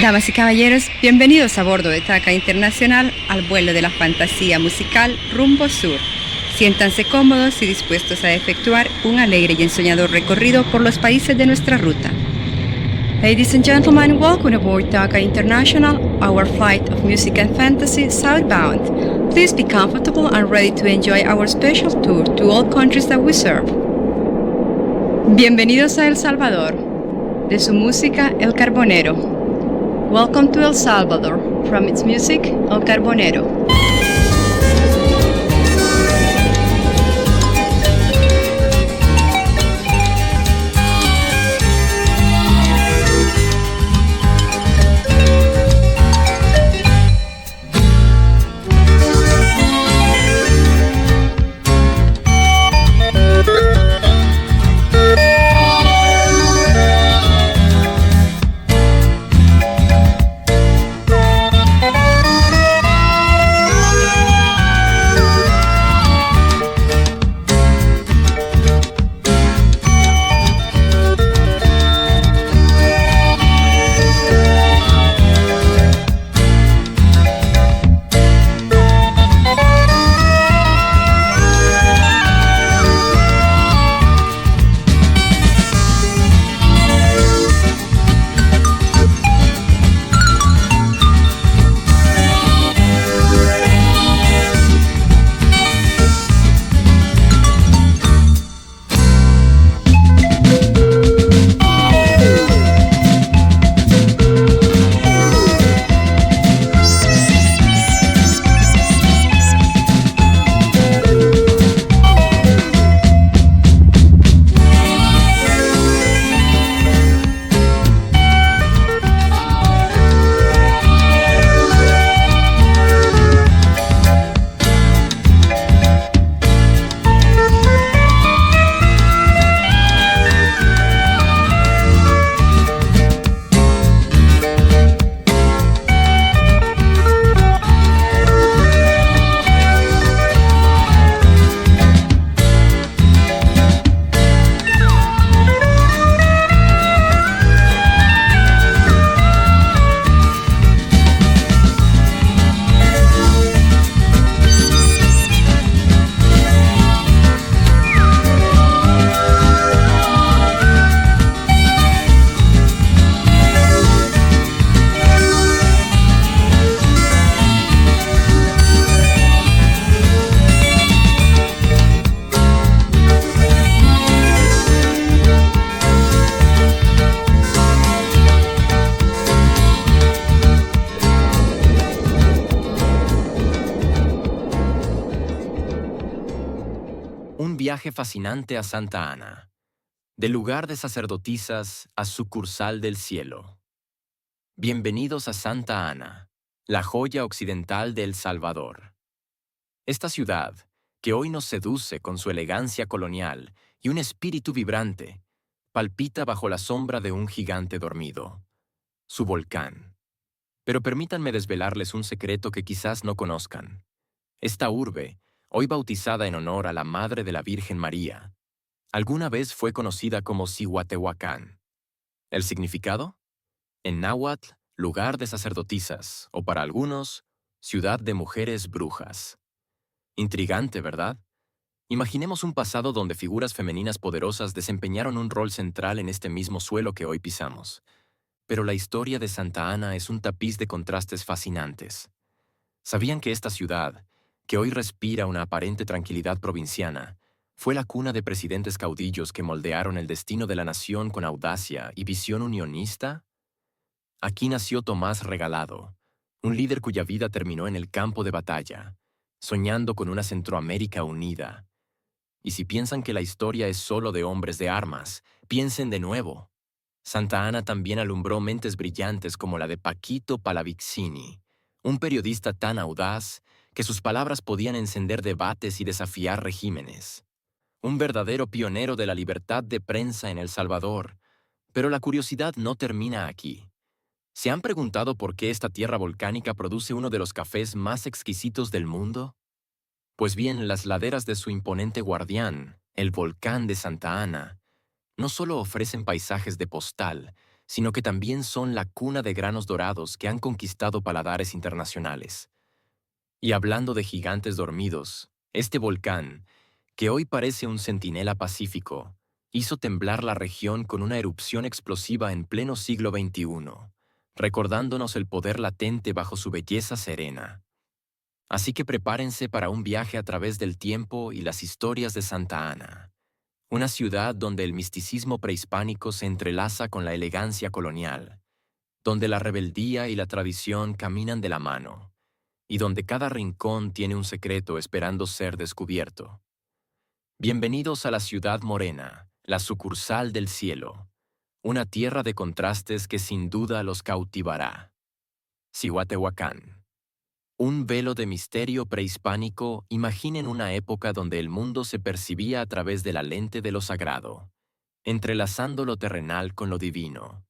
Damas y caballeros, bienvenidos a bordo de TACA Internacional al vuelo de la fantasía musical rumbo sur. Siéntanse cómodos y dispuestos a efectuar un alegre y ensoñador recorrido por los países de nuestra ruta. Ladies and gentlemen, welcome aboard TACA International, our flight of music and fantasy southbound. Please be comfortable and ready to enjoy our special tour to all countries that we serve. Bienvenidos a El Salvador. De su música, El Carbonero. Welcome to El Salvador. From its music, El Carbonero. Un viaje fascinante a Santa Ana, del lugar de sacerdotisas a sucursal del cielo. Bienvenidos a Santa Ana, la joya occidental de El Salvador. Esta ciudad, que hoy nos seduce con su elegancia colonial y un espíritu vibrante, palpita bajo la sombra de un gigante dormido, su volcán. Pero permítanme desvelarles un secreto que quizás no conozcan. Esta urbe, hoy bautizada en honor a la Madre de la Virgen María, alguna vez fue conocida como Cihuatehuacán. ¿El significado? En náhuatl, lugar de sacerdotisas, o para algunos, ciudad de mujeres brujas. Intrigante, ¿verdad? Imaginemos un pasado donde figuras femeninas poderosas desempeñaron un rol central en este mismo suelo que hoy pisamos. Pero la historia de Santa Ana es un tapiz de contrastes fascinantes. ¿Sabían que esta ciudad, que hoy respira una aparente tranquilidad provinciana, fue la cuna de presidentes caudillos que moldearon el destino de la nación con audacia y visión unionista? Aquí nació Tomás Regalado, un líder cuya vida terminó en el campo de batalla, soñando con una Centroamérica unida. Y si piensan que la historia es solo de hombres de armas, piensen de nuevo. Santa Ana también alumbró mentes brillantes como la de Paquito Palavicini, un periodista tan audaz que sus palabras podían encender debates y desafiar regímenes. Un verdadero pionero de la libertad de prensa en El Salvador. Pero la curiosidad no termina aquí. ¿Se han preguntado por qué esta tierra volcánica produce uno de los cafés más exquisitos del mundo? Pues bien, las laderas de su imponente guardián, el volcán de Santa Ana, no solo ofrecen paisajes de postal, sino que también son la cuna de granos dorados que han conquistado paladares internacionales. Y hablando de gigantes dormidos, este volcán, que hoy parece un centinela pacífico, hizo temblar la región con una erupción explosiva en pleno siglo XXI, recordándonos el poder latente bajo su belleza serena. Así que prepárense para un viaje a través del tiempo y las historias de Santa Ana, una ciudad donde el misticismo prehispánico se entrelaza con la elegancia colonial, donde la rebeldía y la tradición caminan de la mano, y donde cada rincón tiene un secreto esperando ser descubierto. Bienvenidos a la ciudad morena, la sucursal del cielo, una tierra de contrastes que sin duda los cautivará. Cihuatehuacán. Un velo de misterio prehispánico. Imaginen una época donde el mundo se percibía a través de la lente de lo sagrado, entrelazando lo terrenal con lo divino.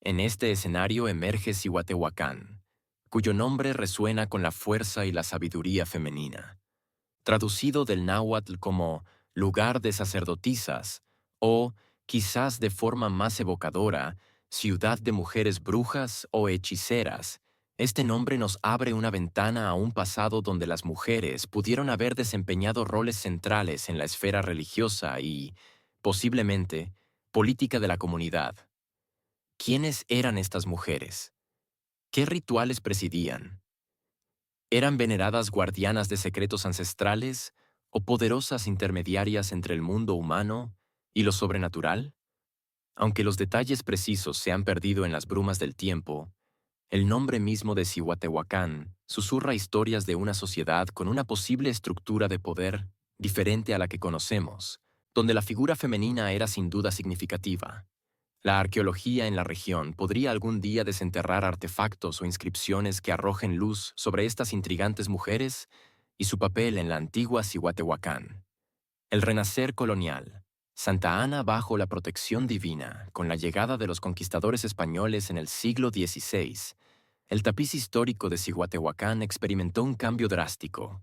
En este escenario emerge Cihuatehuacán, cuyo nombre resuena con la fuerza y la sabiduría femenina. Traducido del náhuatl como lugar de sacerdotisas o, quizás de forma más evocadora, ciudad de mujeres brujas o hechiceras, este nombre nos abre una ventana a un pasado donde las mujeres pudieron haber desempeñado roles centrales en la esfera religiosa y, posiblemente, política de la comunidad. ¿Quiénes eran estas mujeres? ¿Qué rituales presidían? ¿Eran veneradas guardianas de secretos ancestrales o poderosas intermediarias entre el mundo humano y lo sobrenatural? Aunque los detalles precisos se han perdido en las brumas del tiempo, el nombre mismo de Cihuatehuacán susurra historias de una sociedad con una posible estructura de poder diferente a la que conocemos, donde la figura femenina era sin duda significativa. La arqueología en la región podría algún día desenterrar artefactos o inscripciones que arrojen luz sobre estas intrigantes mujeres y su papel en la antigua Cihuatehuacán. El renacer colonial. Santa Ana bajo la protección divina, con la llegada de los conquistadores españoles en el siglo XVI, el tapiz histórico de Cihuatehuacán experimentó un cambio drástico.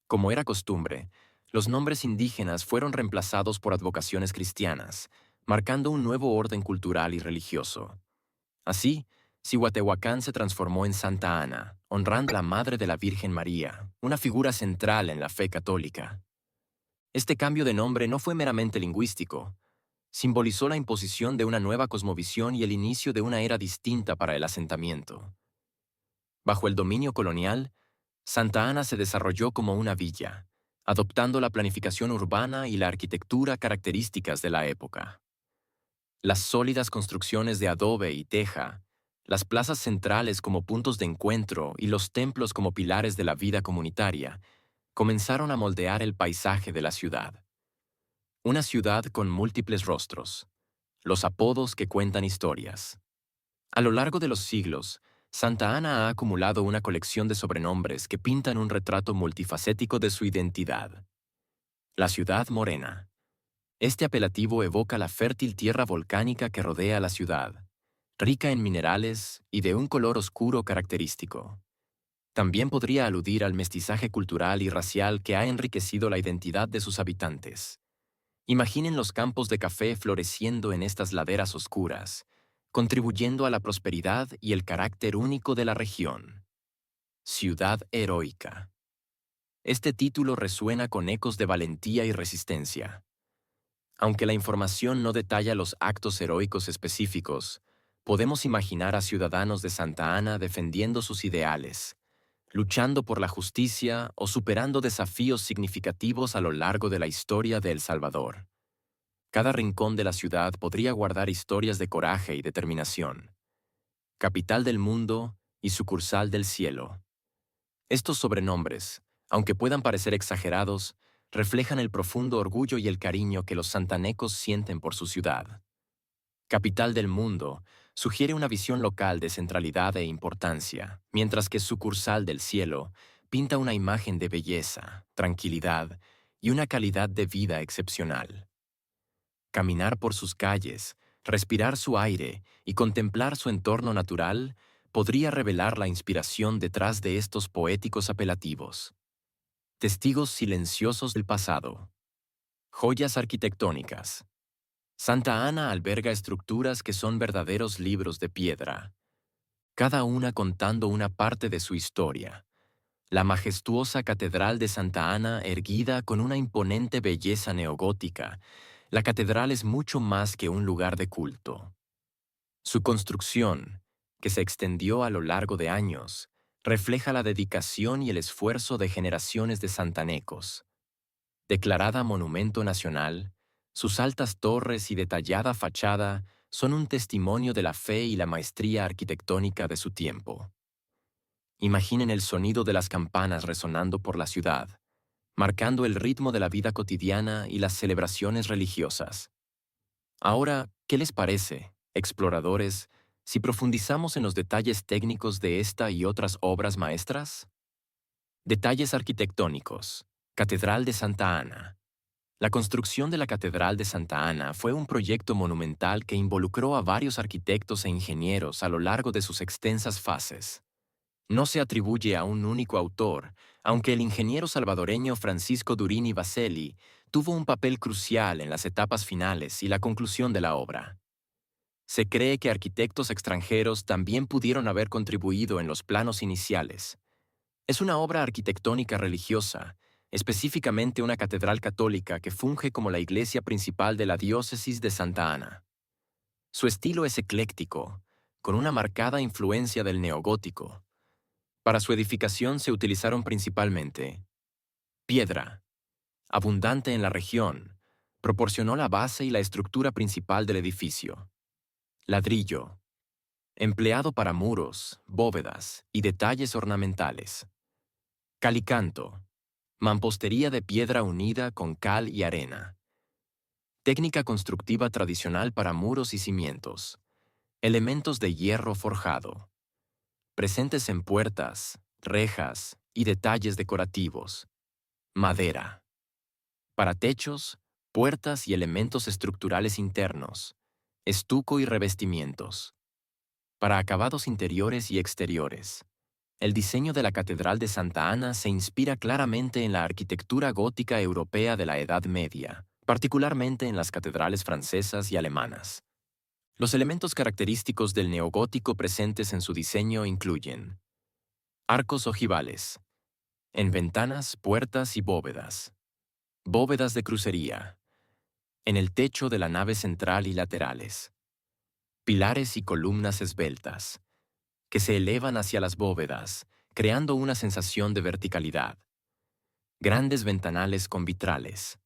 Como era costumbre, los nombres indígenas fueron reemplazados por advocaciones cristianas, marcando un nuevo orden cultural y religioso. Así, Cihuatehuacán se transformó en Santa Ana, honrando a la Madre de la Virgen María, una figura central en la fe católica. Este cambio de nombre no fue meramente lingüístico. Simbolizó la imposición de una nueva cosmovisión y el inicio de una era distinta para el asentamiento. Bajo el dominio colonial, Santa Ana se desarrolló como una villa, adoptando la planificación urbana y la arquitectura características de la época. Las sólidas construcciones de adobe y teja, las plazas centrales como puntos de encuentro y los templos como pilares de la vida comunitaria, comenzaron a moldear el paisaje de la ciudad. Una ciudad con múltiples rostros, los apodos que cuentan historias. A lo largo de los siglos, Santa Ana ha acumulado una colección de sobrenombres que pintan un retrato multifacético de su identidad. La ciudad morena. Este apelativo evoca la fértil tierra volcánica que rodea la ciudad, rica en minerales y de un color oscuro característico. También podría aludir al mestizaje cultural y racial que ha enriquecido la identidad de sus habitantes. Imaginen los campos de café floreciendo en estas laderas oscuras, contribuyendo a la prosperidad y el carácter único de la región. Ciudad heroica. Este título resuena con ecos de valentía y resistencia. Aunque la información no detalla los actos heroicos específicos, podemos imaginar a ciudadanos de Santa Ana defendiendo sus ideales, luchando por la justicia o superando desafíos significativos a lo largo de la historia de El Salvador. Cada rincón de la ciudad podría guardar historias de coraje y determinación. Capital del mundo y sucursal del cielo. Estos sobrenombres, aunque puedan parecer exagerados, reflejan el profundo orgullo y el cariño que los santanecos sienten por su ciudad. Capital del mundo sugiere una visión local de centralidad e importancia, mientras que sucursal del cielo pinta una imagen de belleza, tranquilidad y una calidad de vida excepcional. Caminar por sus calles, respirar su aire y contemplar su entorno natural podría revelar la inspiración detrás de estos poéticos apelativos. Testigos silenciosos del pasado. Joyas arquitectónicas. Santa Ana alberga estructuras que son verdaderos libros de piedra, cada una contando una parte de su historia. La majestuosa Catedral de Santa Ana, erguida con una imponente belleza neogótica, la catedral es mucho más que un lugar de culto. Su construcción, que se extendió a lo largo de años, refleja la dedicación y el esfuerzo de generaciones de santanecos. Declarada Monumento Nacional, sus altas torres y detallada fachada son un testimonio de la fe y la maestría arquitectónica de su tiempo. Imaginen el sonido de las campanas resonando por la ciudad, marcando el ritmo de la vida cotidiana y las celebraciones religiosas. Ahora, ¿qué les parece, exploradores, si profundizamos en los detalles técnicos de esta y otras obras maestras? Detalles arquitectónicos. Catedral de Santa Ana. La construcción de la Catedral de Santa Ana fue un proyecto monumental que involucró a varios arquitectos e ingenieros a lo largo de sus extensas fases. No se atribuye a un único autor, aunque el ingeniero salvadoreño Francisco Durini Baselli tuvo un papel crucial en las etapas finales y la conclusión de la obra. Se cree que arquitectos extranjeros también pudieron haber contribuido en los planos iniciales. Es una obra arquitectónica religiosa, específicamente una catedral católica que funge como la iglesia principal de la diócesis de Santa Ana. Su estilo es ecléctico, con una marcada influencia del neogótico. Para su edificación se utilizaron principalmente piedra, abundante en la región, proporcionó la base y la estructura principal del edificio. Ladrillo, empleado para muros, bóvedas y detalles ornamentales. Calicanto, mampostería de piedra unida con cal y arena. Técnica constructiva tradicional para muros y cimientos. Elementos de hierro forjado. Presentes en puertas, rejas y detalles decorativos. Madera. Para techos, puertas y elementos estructurales internos. Estuco y revestimientos. Para acabados interiores y exteriores. El diseño de la Catedral de Santa Ana se inspira claramente en la arquitectura gótica europea de la Edad Media, particularmente en las catedrales francesas y alemanas. Los elementos característicos del neogótico presentes en su diseño incluyen arcos ojivales, en ventanas, puertas y bóvedas, bóvedas de crucería, en el techo de la nave central y laterales, pilares y columnas esbeltas, que se elevan hacia las bóvedas, creando una sensación de verticalidad. Grandes ventanales con vitrales.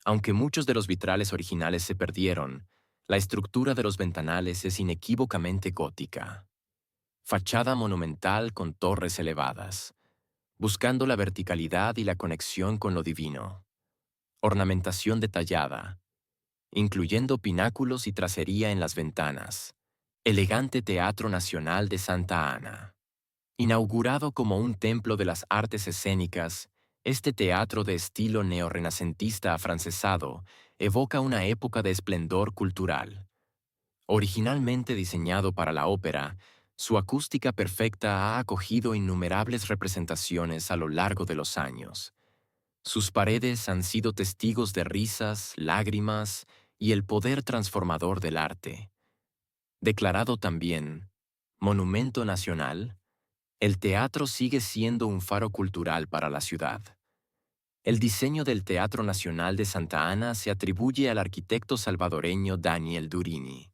Aunque muchos de los vitrales originales se perdieron, la estructura de los ventanales es inequívocamente gótica. Fachada monumental con torres elevadas, buscando la verticalidad y la conexión con lo divino. Ornamentación detallada, incluyendo pináculos y tracería en las ventanas. Elegante Teatro Nacional de Santa Ana. Inaugurado como un templo de las artes escénicas, este teatro de estilo neorrenacentista afrancesado evoca una época de esplendor cultural. Originalmente diseñado para la ópera, su acústica perfecta ha acogido innumerables representaciones a lo largo de los años. Sus paredes han sido testigos de risas, lágrimas y el poder transformador del arte. Declarado también Monumento Nacional, el teatro sigue siendo un faro cultural para la ciudad. El diseño del Teatro Nacional de Santa Ana se atribuye al arquitecto salvadoreño Daniel Durini.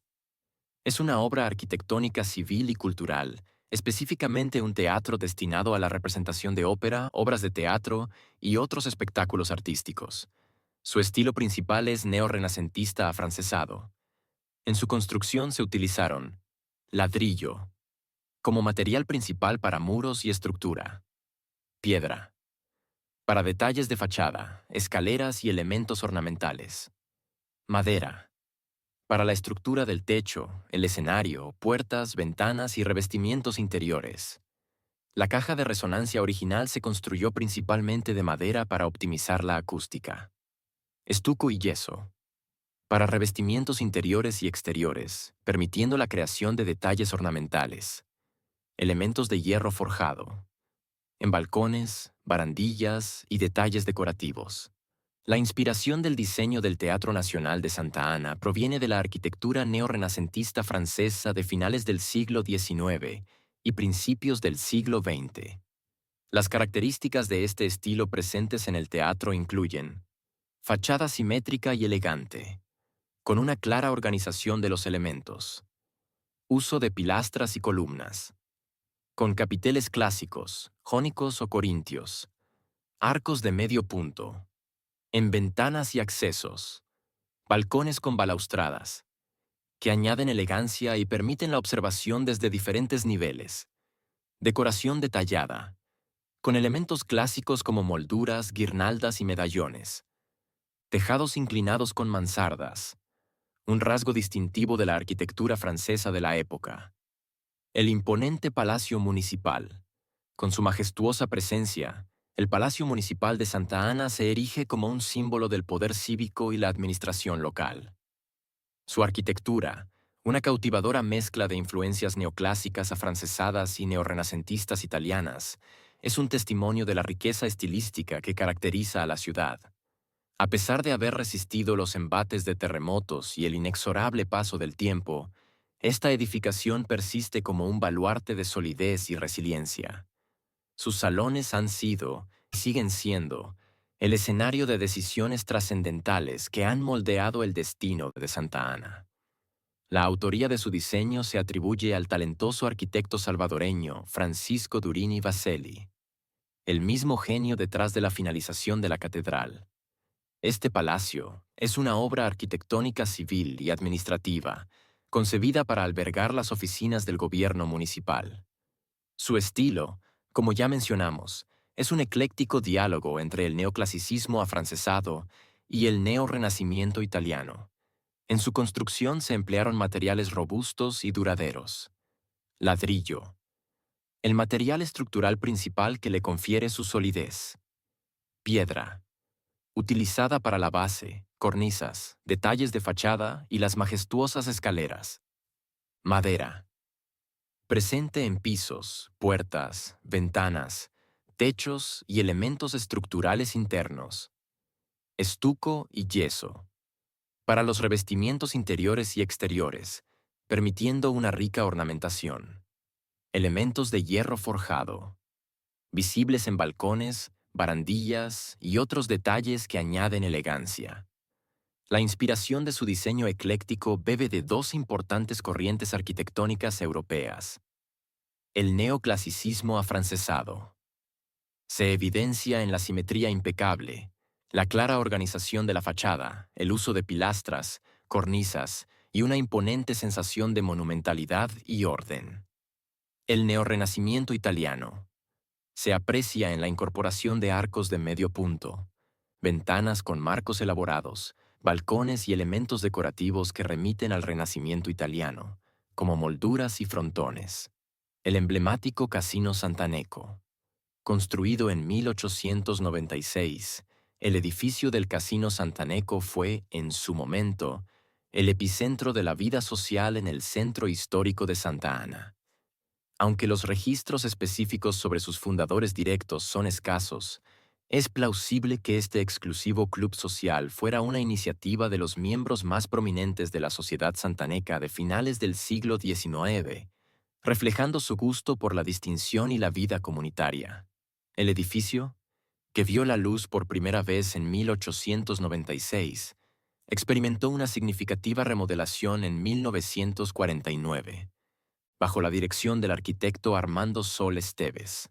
Es una obra arquitectónica civil y cultural, específicamente un teatro destinado a la representación de ópera, obras de teatro y otros espectáculos artísticos. Su estilo principal es neorrenacentista afrancesado. En su construcción se utilizaron ladrillo, como material principal para muros y estructura, piedra, para detalles de fachada, escaleras y elementos ornamentales, madera, para la estructura del techo, el escenario, puertas, ventanas y revestimientos interiores. La caja de resonancia original se construyó principalmente de madera para optimizar la acústica. Estuco y yeso, para revestimientos interiores y exteriores, permitiendo la creación de detalles ornamentales. Elementos de hierro forjado, en balcones, barandillas y detalles decorativos. La inspiración del diseño del Teatro Nacional de Santa Ana proviene de la arquitectura neorrenacentista francesa de finales del siglo XIX y principios del siglo XX. Las características de este estilo presentes en el teatro incluyen fachada simétrica y elegante, con una clara organización de los elementos, uso de pilastras y columnas, con capiteles clásicos, jónicos o corintios, arcos de medio punto, en ventanas y accesos, balcones con balaustradas, que añaden elegancia y permiten la observación desde diferentes niveles, decoración detallada, con elementos clásicos como molduras, guirnaldas y medallones, tejados inclinados con mansardas, un rasgo distintivo de la arquitectura francesa de la época. El imponente Palacio Municipal. Con su majestuosa presencia, el Palacio Municipal de Santa Ana se erige como un símbolo del poder cívico y la administración local. Su arquitectura, una cautivadora mezcla de influencias neoclásicas afrancesadas y neorrenacentistas italianas, es un testimonio de la riqueza estilística que caracteriza a la ciudad. A pesar de haber resistido los embates de terremotos y el inexorable paso del tiempo, esta edificación persiste como un baluarte de solidez y resiliencia. Sus salones han sido, y siguen siendo, el escenario de decisiones trascendentales que han moldeado el destino de Santa Ana. La autoría de su diseño se atribuye al talentoso arquitecto salvadoreño Francisco Durini Vaselli, el mismo genio detrás de la finalización de la catedral. Este palacio es una obra arquitectónica civil y administrativa, concebida para albergar las oficinas del gobierno municipal. Su estilo, como ya mencionamos, es un ecléctico diálogo entre el neoclasicismo afrancesado y el neorrenacimiento italiano. En su construcción se emplearon materiales robustos y duraderos. Ladrillo, el material estructural principal que le confiere su solidez. Piedra, utilizada para la base, cornisas, detalles de fachada y las majestuosas escaleras. Madera, presente en pisos, puertas, ventanas, techos y elementos estructurales internos. Estuco y yeso, para los revestimientos interiores y exteriores, permitiendo una rica ornamentación. Elementos de hierro forjado, visibles en balcones, barandillas y otros detalles que añaden elegancia. La inspiración de su diseño ecléctico bebe de dos importantes corrientes arquitectónicas europeas. El neoclasicismo afrancesado. Se evidencia en la simetría impecable, la clara organización de la fachada, el uso de pilastras, cornisas y una imponente sensación de monumentalidad y orden. El neorrenacimiento italiano. Se aprecia en la incorporación de arcos de medio punto, ventanas con marcos elaborados, balcones y elementos decorativos que remiten al Renacimiento italiano, como molduras y frontones. El emblemático Casino Santaneco. Construido en 1896, el edificio del Casino Santaneco fue, en su momento, el epicentro de la vida social en el centro histórico de Santa Ana. Aunque los registros específicos sobre sus fundadores directos son escasos, es plausible que este exclusivo club social fuera una iniciativa de los miembros más prominentes de la sociedad santaneca de finales del siglo XIX, reflejando su gusto por la distinción y la vida comunitaria. El edificio, que vio la luz por primera vez en 1896, experimentó una significativa remodelación en 1949. Bajo la dirección del arquitecto Armando Sol Esteves.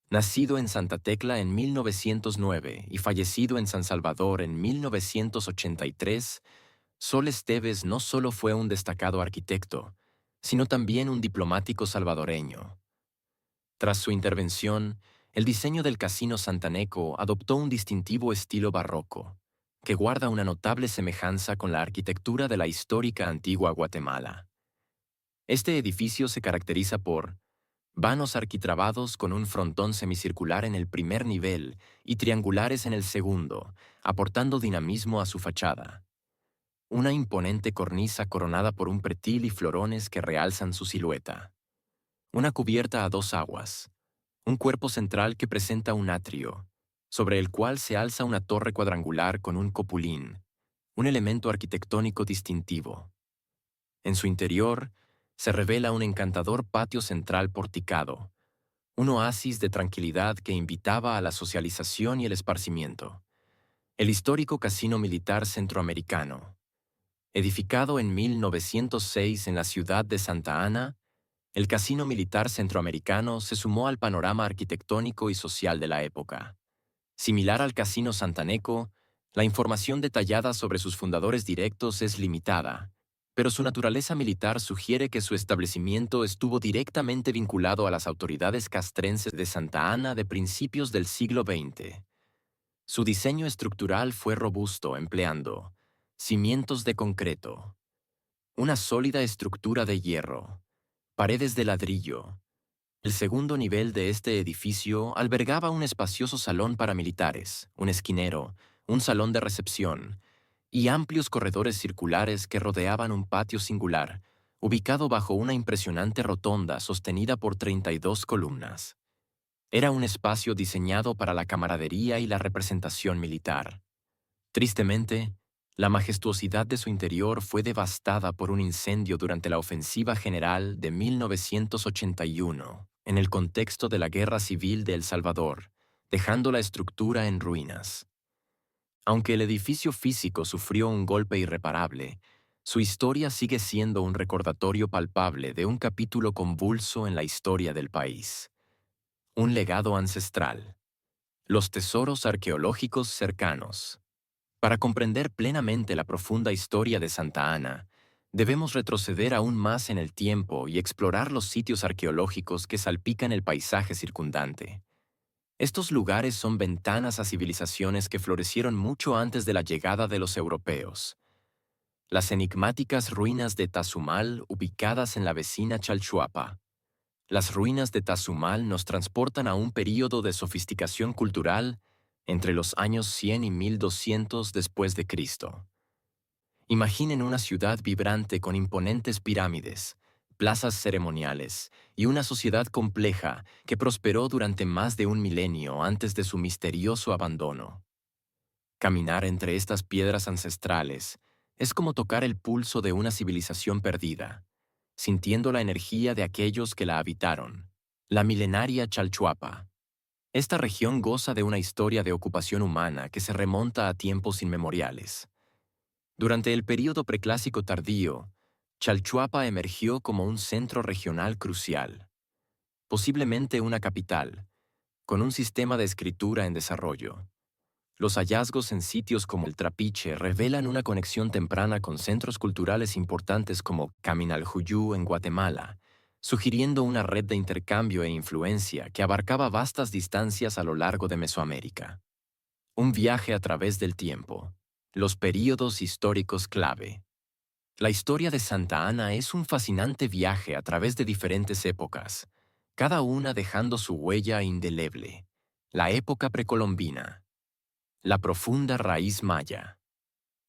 Nacido en Santa Tecla en 1909 y fallecido en San Salvador en 1983, Sol Esteves no solo fue un destacado arquitecto, sino también un diplomático salvadoreño. Tras su intervención, el diseño del Casino Santaneco adoptó un distintivo estilo barroco, que guarda una notable semejanza con la arquitectura de la histórica antigua Guatemala. Este edificio se caracteriza por vanos arquitrabados con un frontón semicircular en el primer nivel y triangulares en el segundo, aportando dinamismo a su fachada. Una imponente cornisa coronada por un pretil y florones que realzan su silueta. Una cubierta a dos aguas. Un cuerpo central que presenta un atrio, sobre el cual se alza una torre cuadrangular con un copulín, un elemento arquitectónico distintivo. En su interior se revela un encantador patio central porticado, un oasis de tranquilidad que invitaba a la socialización y el esparcimiento. El histórico Casino Militar Centroamericano. Edificado en 1906 en la ciudad de Santa Ana, el Casino Militar Centroamericano se sumó al panorama arquitectónico y social de la época. Similar al Casino Santaneco, la información detallada sobre sus fundadores directos es limitada, pero su naturaleza militar sugiere que su establecimiento estuvo directamente vinculado a las autoridades castrenses de Santa Ana de principios del siglo XX. Su diseño estructural fue robusto, empleando cimientos de concreto, una sólida estructura de hierro, paredes de ladrillo. El segundo nivel de este edificio albergaba un espacioso salón para militares, un esquinero, un salón de recepción y amplios corredores circulares que rodeaban un patio singular, ubicado bajo una impresionante rotonda sostenida por 32 columnas. Era un espacio diseñado para la camaradería y la representación militar. Tristemente, la majestuosidad de su interior fue devastada por un incendio durante la ofensiva general de 1981, en el contexto de la Guerra Civil de El Salvador, dejando la estructura en ruinas. Aunque el edificio físico sufrió un golpe irreparable, su historia sigue siendo un recordatorio palpable de un capítulo convulso en la historia del país. Un legado ancestral. Los tesoros arqueológicos cercanos. Para comprender plenamente la profunda historia de Santa Ana, debemos retroceder aún más en el tiempo y explorar los sitios arqueológicos que salpican el paisaje circundante. Estos lugares son ventanas a civilizaciones que florecieron mucho antes de la llegada de los europeos. Las enigmáticas ruinas de Tazumal, ubicadas en la vecina Chalchuapa. Las ruinas de Tazumal nos transportan a un período de sofisticación cultural entre los años 100 y 1200 después de Cristo. Imaginen una ciudad vibrante con imponentes pirámides, plazas ceremoniales y una sociedad compleja que prosperó durante más de un milenio antes de su misterioso abandono. Caminar entre estas piedras ancestrales es como tocar el pulso de una civilización perdida, sintiendo la energía de aquellos que la habitaron. La milenaria Chalchuapa. Esta región goza de una historia de ocupación humana que se remonta a tiempos inmemoriales. Durante el período preclásico tardío, Chalchuapa emergió como un centro regional crucial, posiblemente una capital, con un sistema de escritura en desarrollo. Los hallazgos en sitios como el Trapiche revelan una conexión temprana con centros culturales importantes como Caminaljuyu en Guatemala, sugiriendo una red de intercambio e influencia que abarcaba vastas distancias a lo largo de Mesoamérica. Un viaje a través del tiempo. Los períodos históricos clave. La historia de Santa Ana es un fascinante viaje a través de diferentes épocas, cada una dejando su huella indeleble. La época precolombina. La profunda raíz maya.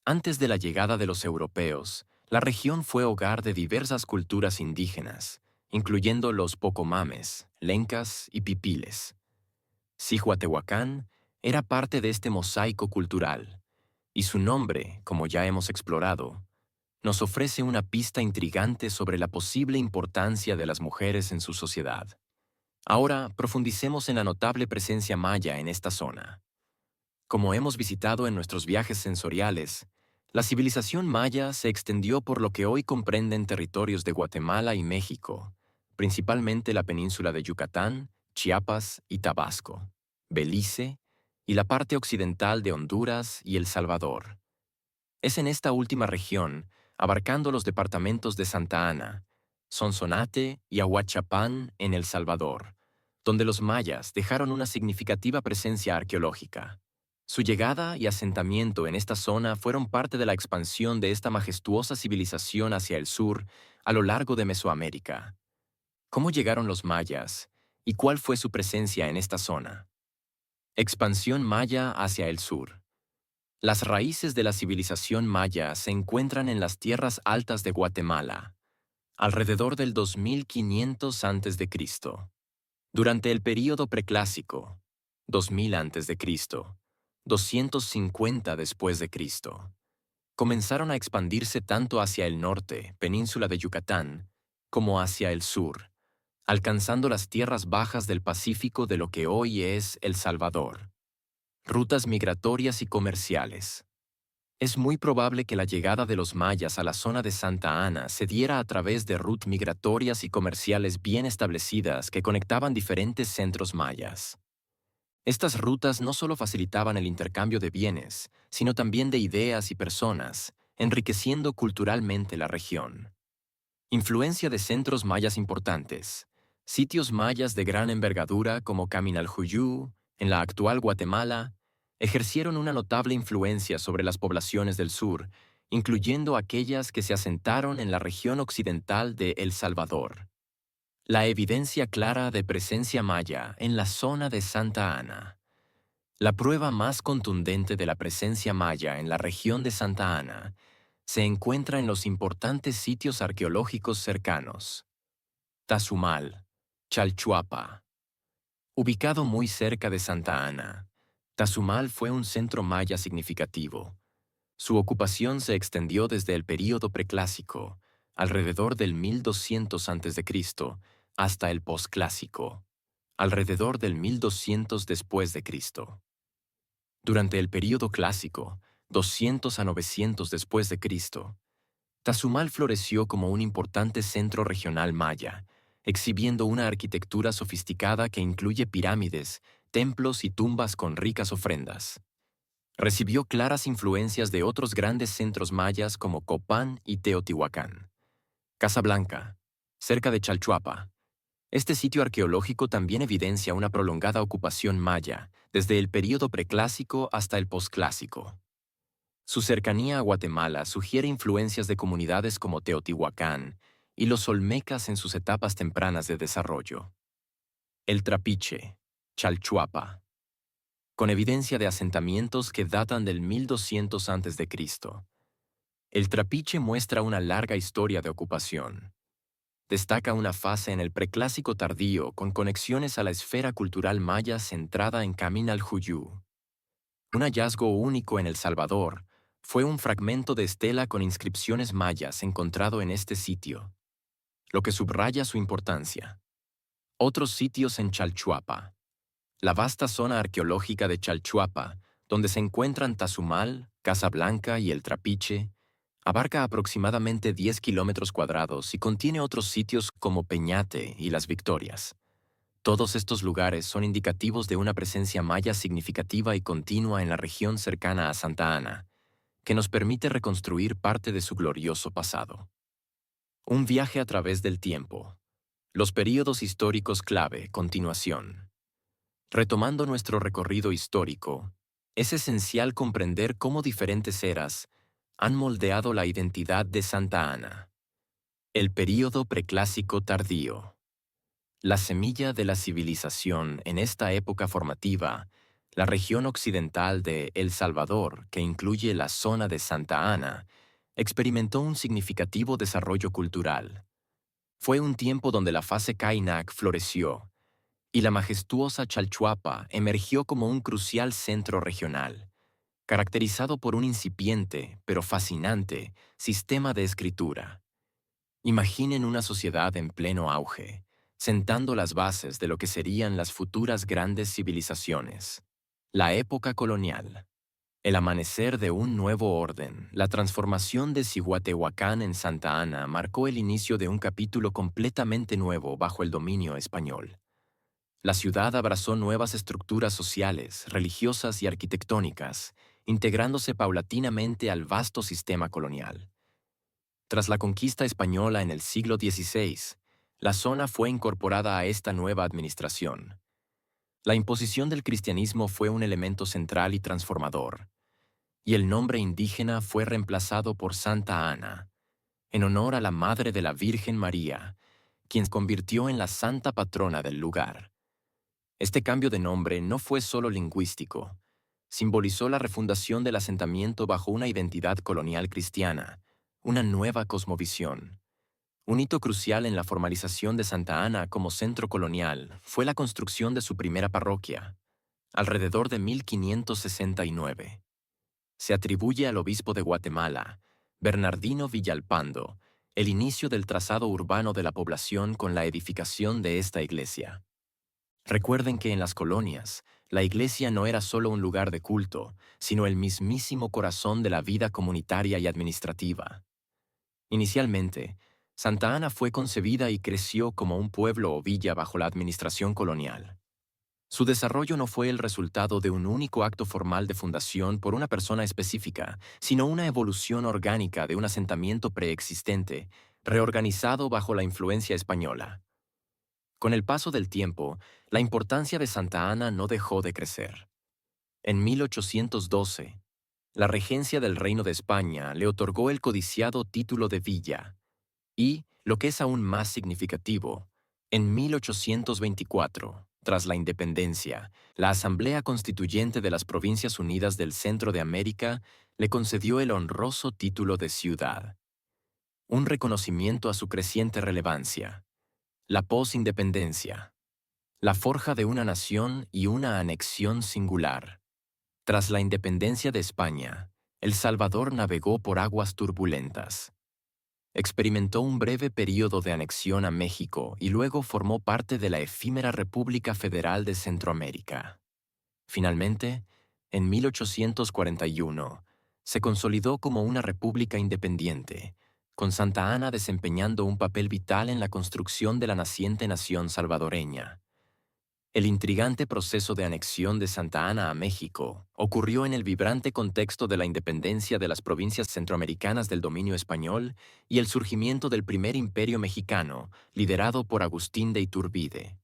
Antes de la llegada de los europeos, la región fue hogar de diversas culturas indígenas, incluyendo los pocomames, lencas y pipiles. Cihuatehuacán era parte de este mosaico cultural, y su nombre, como ya hemos explorado, nos ofrece una pista intrigante sobre la posible importancia de las mujeres en su sociedad. Ahora profundicemos en la notable presencia maya en esta zona. Como hemos visitado en nuestros viajes sensoriales, la civilización maya se extendió por lo que hoy comprenden territorios de Guatemala y México, principalmente la península de Yucatán, Chiapas y Tabasco, Belice y la parte occidental de Honduras y El Salvador. Es en esta última región, abarcando los departamentos de Santa Ana, Sonsonate y Ahuachapán en El Salvador, donde los mayas dejaron una significativa presencia arqueológica. Su llegada y asentamiento en esta zona fueron parte de la expansión de esta majestuosa civilización hacia el sur a lo largo de Mesoamérica. ¿Cómo llegaron los mayas y cuál fue su presencia en esta zona? Expansión maya hacia el sur. Las raíces de la civilización maya se encuentran en las tierras altas de Guatemala, alrededor del 2500 a.C. Durante el período preclásico, 2000 a.C., 250 después de Cristo. Comenzaron a expandirse tanto hacia el norte, península de Yucatán, como hacia el sur, alcanzando las tierras bajas del Pacífico de lo que hoy es El Salvador. Rutas migratorias y comerciales. Es muy probable que la llegada de los mayas a la zona de Santa Ana se diera a través de rutas migratorias y comerciales bien establecidas que conectaban diferentes centros mayas. Estas rutas no solo facilitaban el intercambio de bienes, sino también de ideas y personas, enriqueciendo culturalmente la región. Influencia de centros mayas importantes. Sitios mayas de gran envergadura como Caminaljuyu, en la actual Guatemala, ejercieron una notable influencia sobre las poblaciones del sur, incluyendo aquellas que se asentaron en la región occidental de El Salvador. La evidencia clara de presencia maya en la zona de Santa Ana. La prueba más contundente de la presencia maya en la región de Santa Ana se encuentra en los importantes sitios arqueológicos cercanos. Tazumal, Chalchuapa. Ubicado muy cerca de Santa Ana, Tazumal fue un centro maya significativo. Su ocupación se extendió desde el período preclásico, alrededor del 1200 a.C., hasta el posclásico, alrededor del 1200 después de Cristo. Durante el período clásico, 200 a 900 después de Cristo, Tazumal floreció como un importante centro regional maya, exhibiendo una arquitectura sofisticada que incluye pirámides, templos y tumbas con ricas ofrendas. Recibió claras influencias de otros grandes centros mayas como Copán y Teotihuacán. Casablanca, cerca de Chalchuapa. Este sitio arqueológico también evidencia una prolongada ocupación maya, desde el período preclásico hasta el posclásico. Su cercanía a Guatemala sugiere influencias de comunidades como Teotihuacán y los olmecas en sus etapas tempranas de desarrollo. El Trapiche, Chalchuapa, con evidencia de asentamientos que datan del 1200 a.C. El Trapiche muestra una larga historia de ocupación. Destaca una fase en el preclásico tardío con conexiones a la esfera cultural maya centrada en Caminaljuyu. Un hallazgo único en El Salvador fue un fragmento de estela con inscripciones mayas encontrado en este sitio, lo que subraya su importancia. Otros sitios en Chalchuapa. La vasta zona arqueológica de Chalchuapa, donde se encuentran Tazumal, Casablanca y El Trapiche, abarca aproximadamente 10 kilómetros cuadrados y contiene otros sitios como Peñate y Las Victorias. Todos estos lugares son indicativos de una presencia maya significativa y continua en la región cercana a Santa Ana, que nos permite reconstruir parte de su glorioso pasado. Un viaje a través del tiempo. Los períodos históricos clave, continuación. Retomando nuestro recorrido histórico, es esencial comprender cómo diferentes eras han moldeado la identidad de Santa Ana. El período preclásico tardío. La semilla de la civilización en esta época formativa, la región occidental de El Salvador, que incluye la zona de Santa Ana, experimentó un significativo desarrollo cultural. Fue un tiempo donde la fase Kaynak floreció, y la majestuosa Chalchuapa emergió como un crucial centro regional, caracterizado por un incipiente, pero fascinante, sistema de escritura. Imaginen una sociedad en pleno auge, sentando las bases de lo que serían las futuras grandes civilizaciones. La época colonial. El amanecer de un nuevo orden, la transformación de Cihuatehuacán en Santa Ana marcó el inicio de un capítulo completamente nuevo bajo el dominio español. La ciudad abrazó nuevas estructuras sociales, religiosas y arquitectónicas, integrándose paulatinamente al vasto sistema colonial. Tras la conquista española en el siglo XVI, la zona fue incorporada a esta nueva administración. La imposición del cristianismo fue un elemento central y transformador, y el nombre indígena fue reemplazado por Santa Ana, en honor a la Madre de la Virgen María, quien se convirtió en la santa patrona del lugar. Este cambio de nombre no fue solo lingüístico, simbolizó la refundación del asentamiento bajo una identidad colonial cristiana, una nueva cosmovisión. Un hito crucial en la formalización de Santa Ana como centro colonial fue la construcción de su primera parroquia, alrededor de 1569. Se atribuye al obispo de Guatemala, Bernardino Villalpando, el inicio del trazado urbano de la población con la edificación de esta iglesia. Recuerden que en las colonias, la iglesia no era solo un lugar de culto, sino el mismísimo corazón de la vida comunitaria y administrativa. Inicialmente, Santa Ana fue concebida y creció como un pueblo o villa bajo la administración colonial. Su desarrollo no fue el resultado de un único acto formal de fundación por una persona específica, sino una evolución orgánica de un asentamiento preexistente, reorganizado bajo la influencia española. Con el paso del tiempo, la importancia de Santa Ana no dejó de crecer. En 1812, la regencia del Reino de España le otorgó el codiciado título de villa y, lo que es aún más significativo, en 1824, tras la independencia, la Asamblea Constituyente de las Provincias Unidas del Centro de América le concedió el honroso título de ciudad, un reconocimiento a su creciente relevancia. La posindependencia, la forja de una nación y una anexión singular. Tras la independencia de España, El Salvador navegó por aguas turbulentas. Experimentó un breve período de anexión a México y luego formó parte de la efímera República Federal de Centroamérica. Finalmente, en 1841, se consolidó como una república independiente, con Santa Ana desempeñando un papel vital en la construcción de la naciente nación salvadoreña. El intrigante proceso de anexión de Santa Ana a México ocurrió en el vibrante contexto de la independencia de las provincias centroamericanas del dominio español y el surgimiento del primer imperio mexicano, liderado por Agustín de Iturbide.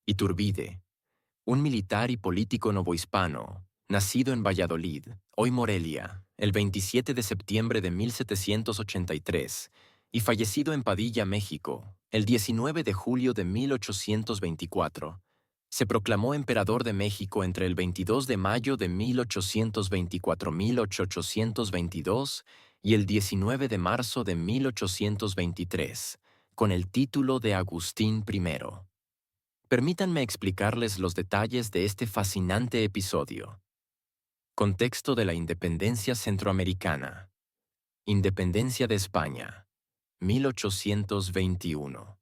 Iturbide, un militar y político novohispano, nacido en Valladolid, hoy Morelia, el 27 de septiembre de 1783, y fallecido en Padilla, México, el 19 de julio de 1824, se proclamó emperador de México entre el 22 de mayo de 1824-1822 y el 19 de marzo de 1823, con el título de Agustín I. Permítanme explicarles los detalles de este fascinante episodio. Contexto de la independencia centroamericana. Independencia de España, 1821.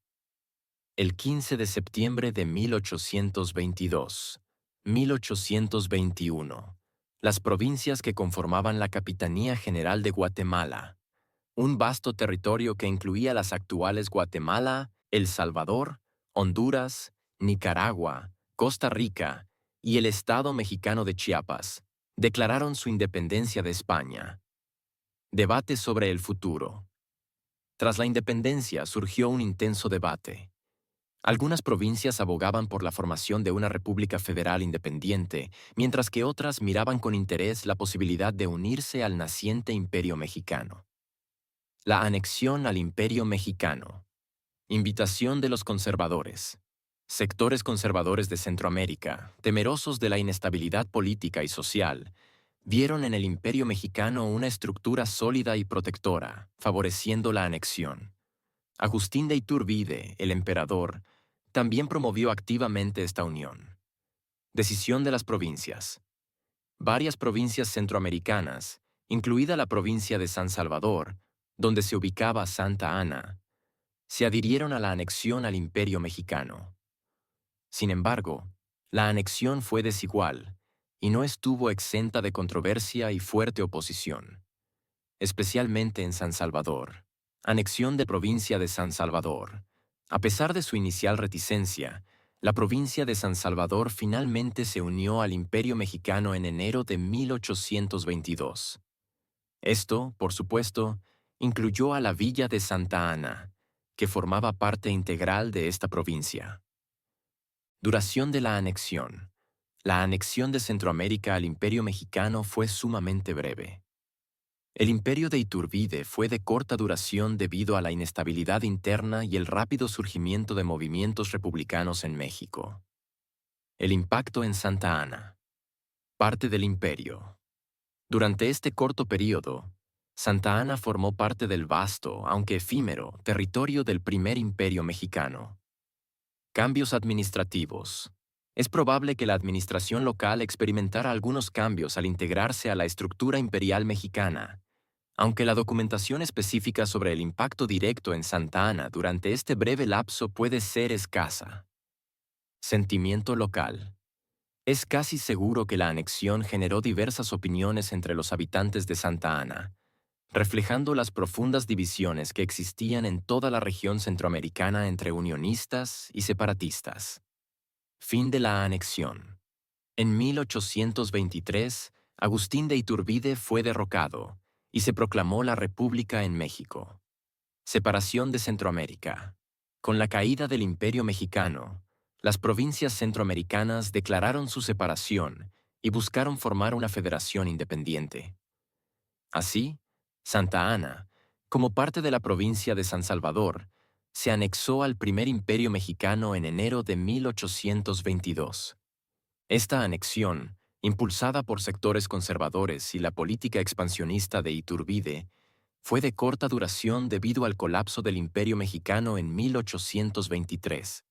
El 15 de septiembre de 1821, las provincias que conformaban la Capitanía General de Guatemala, un vasto territorio que incluía las actuales Guatemala, El Salvador, Honduras, Nicaragua, Costa Rica y el Estado mexicano de Chiapas, declararon su independencia de España. Debate sobre el futuro. Tras la independencia surgió un intenso debate. Algunas provincias abogaban por la formación de una república federal independiente, mientras que otras miraban con interés la posibilidad de unirse al naciente imperio mexicano. La anexión al imperio mexicano. Invitación de los conservadores. Sectores conservadores de Centroamérica, temerosos de la inestabilidad política y social, vieron en el imperio mexicano una estructura sólida y protectora, favoreciendo la anexión. Agustín de Iturbide, el emperador, también promovió activamente esta unión. Decisión de las provincias. Varias provincias centroamericanas, incluida la provincia de San Salvador, donde se ubicaba Santa Ana, se adhirieron a la anexión al imperio mexicano. Sin embargo, la anexión fue desigual y no estuvo exenta de controversia y fuerte oposición, especialmente en San Salvador. Anexión de provincia de San Salvador. A pesar de su inicial reticencia, la provincia de San Salvador finalmente se unió al Imperio Mexicano en enero de 1822. Esto, por supuesto, incluyó a la villa de Santa Ana, que formaba parte integral de esta provincia. Duración de la anexión. La anexión de Centroamérica al Imperio Mexicano fue sumamente breve. El imperio de Iturbide fue de corta duración debido a la inestabilidad interna y el rápido surgimiento de movimientos republicanos en México. El impacto en Santa Ana. Parte del imperio. Durante este corto período, Santa Ana formó parte del vasto, aunque efímero, territorio del primer imperio mexicano. Cambios administrativos. Es probable que la administración local experimentara algunos cambios al integrarse a la estructura imperial mexicana, aunque la documentación específica sobre el impacto directo en Santa Ana durante este breve lapso puede ser escasa. Sentimiento local. Es casi seguro que la anexión generó diversas opiniones entre los habitantes de Santa Ana, reflejando las profundas divisiones que existían en toda la región centroamericana entre unionistas y separatistas. Fin de la anexión. En 1823, Agustín de Iturbide fue derrocado y se proclamó la República en México. Separación de Centroamérica. Con la caída del Imperio Mexicano, las provincias centroamericanas declararon su separación y buscaron formar una federación independiente. Así, Santa Ana, como parte de la provincia de San Salvador, se anexó al primer imperio mexicano en enero de 1822. Esta anexión, impulsada por sectores conservadores y la política expansionista de Iturbide, fue de corta duración debido al colapso del Imperio Mexicano en 1823.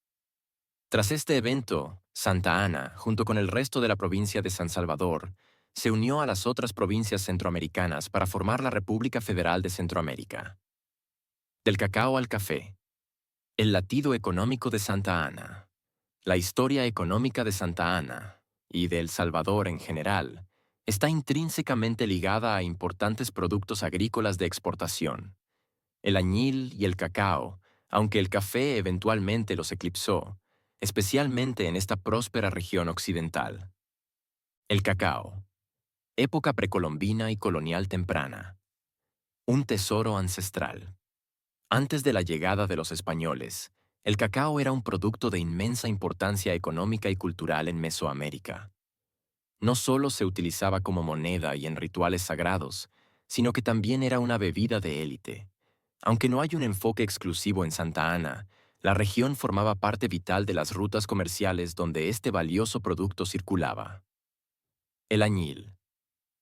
Tras este evento, Santa Ana, junto con el resto de la provincia de San Salvador, se unió a las otras provincias centroamericanas para formar la República Federal de Centroamérica. Del cacao al café. El latido económico de Santa Ana. La historia económica de Santa Ana, y de El Salvador en general, está intrínsecamente ligada a importantes productos agrícolas de exportación. El añil y el cacao, aunque el café eventualmente los eclipsó, especialmente en esta próspera región occidental. El cacao. Época precolombina y colonial temprana. Un tesoro ancestral. Antes de la llegada de los españoles, el cacao era un producto de inmensa importancia económica y cultural en Mesoamérica. No solo se utilizaba como moneda y en rituales sagrados, sino que también era una bebida de élite. Aunque no hay un enfoque exclusivo en Santa Ana, la región formaba parte vital de las rutas comerciales donde este valioso producto circulaba. El añil.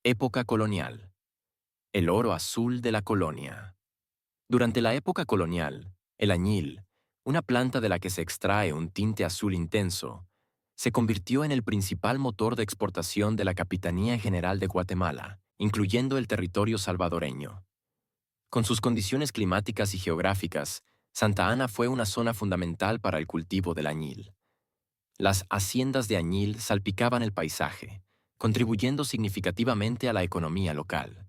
Época colonial. El oro azul de la colonia. Durante la época colonial, el añil, una planta de la que se extrae un tinte azul intenso, se convirtió en el principal motor de exportación de la Capitanía General de Guatemala, incluyendo el territorio salvadoreño. Con sus condiciones climáticas y geográficas, Santa Ana fue una zona fundamental para el cultivo del añil. Las haciendas de añil salpicaban el paisaje, contribuyendo significativamente a la economía local.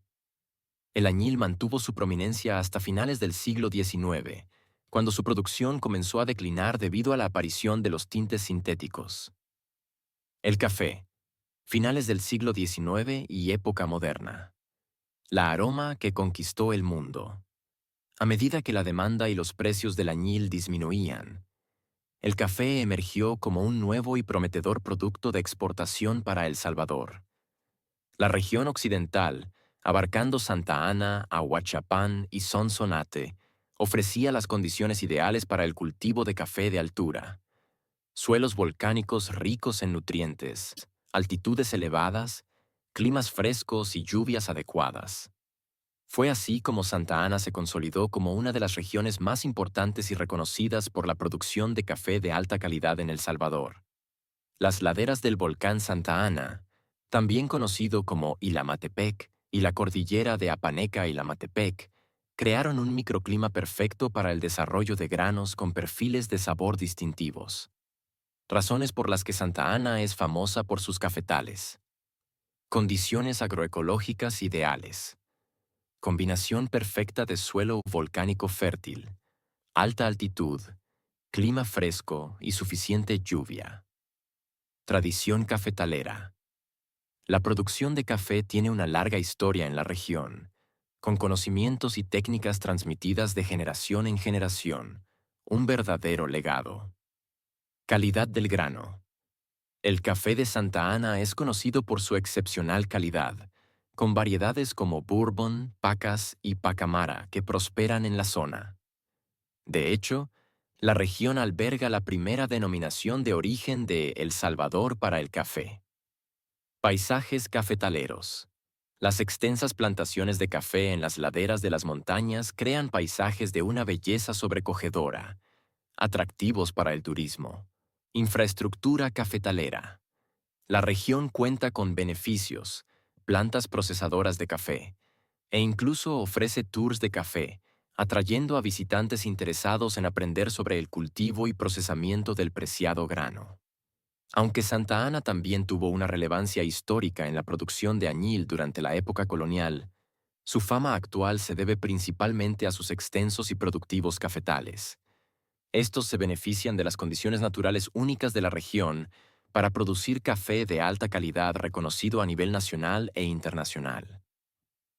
El añil mantuvo su prominencia hasta finales del siglo XIX, cuando su producción comenzó a declinar debido a la aparición de los tintes sintéticos. El café. Finales del siglo XIX y época moderna. La aroma que conquistó el mundo. A medida que la demanda y los precios del añil disminuían, el café emergió como un nuevo y prometedor producto de exportación para El Salvador. La región occidental, abarcando Santa Ana, Ahuachapán y Sonsonate, ofrecía las condiciones ideales para el cultivo de café de altura. Suelos volcánicos ricos en nutrientes, altitudes elevadas, climas frescos y lluvias adecuadas. Fue así como Santa Ana se consolidó como una de las regiones más importantes y reconocidas por la producción de café de alta calidad en El Salvador. Las laderas del volcán Santa Ana, también conocido como Ilamatepec, y la cordillera de Apaneca-Ilamatepec, crearon un microclima perfecto para el desarrollo de granos con perfiles de sabor distintivos. Razones por las que Santa Ana es famosa por sus cafetales. Condiciones agroecológicas ideales. Combinación perfecta de suelo volcánico fértil, alta altitud, clima fresco y suficiente lluvia. Tradición cafetalera. La producción de café tiene una larga historia en la región, con conocimientos y técnicas transmitidas de generación en generación, un verdadero legado. Calidad del grano. El café de Santa Ana es conocido por su excepcional calidad, con variedades como Bourbon, Pacas y Pacamara que prosperan en la zona. De hecho, la región alberga la primera denominación de origen de El Salvador para el café. Paisajes cafetaleros. Las extensas plantaciones de café en las laderas de las montañas crean paisajes de una belleza sobrecogedora, atractivos para el turismo, Infraestructura cafetalera. La región cuenta con beneficios, plantas procesadoras de café, e incluso ofrece tours de café, atrayendo a visitantes interesados en aprender sobre el cultivo y procesamiento del preciado grano. Aunque Santa Ana también tuvo una relevancia histórica en la producción de añil durante la época colonial, su fama actual se debe principalmente a sus extensos y productivos cafetales. Estos se benefician de las condiciones naturales únicas de la región para producir café de alta calidad reconocido a nivel nacional e internacional.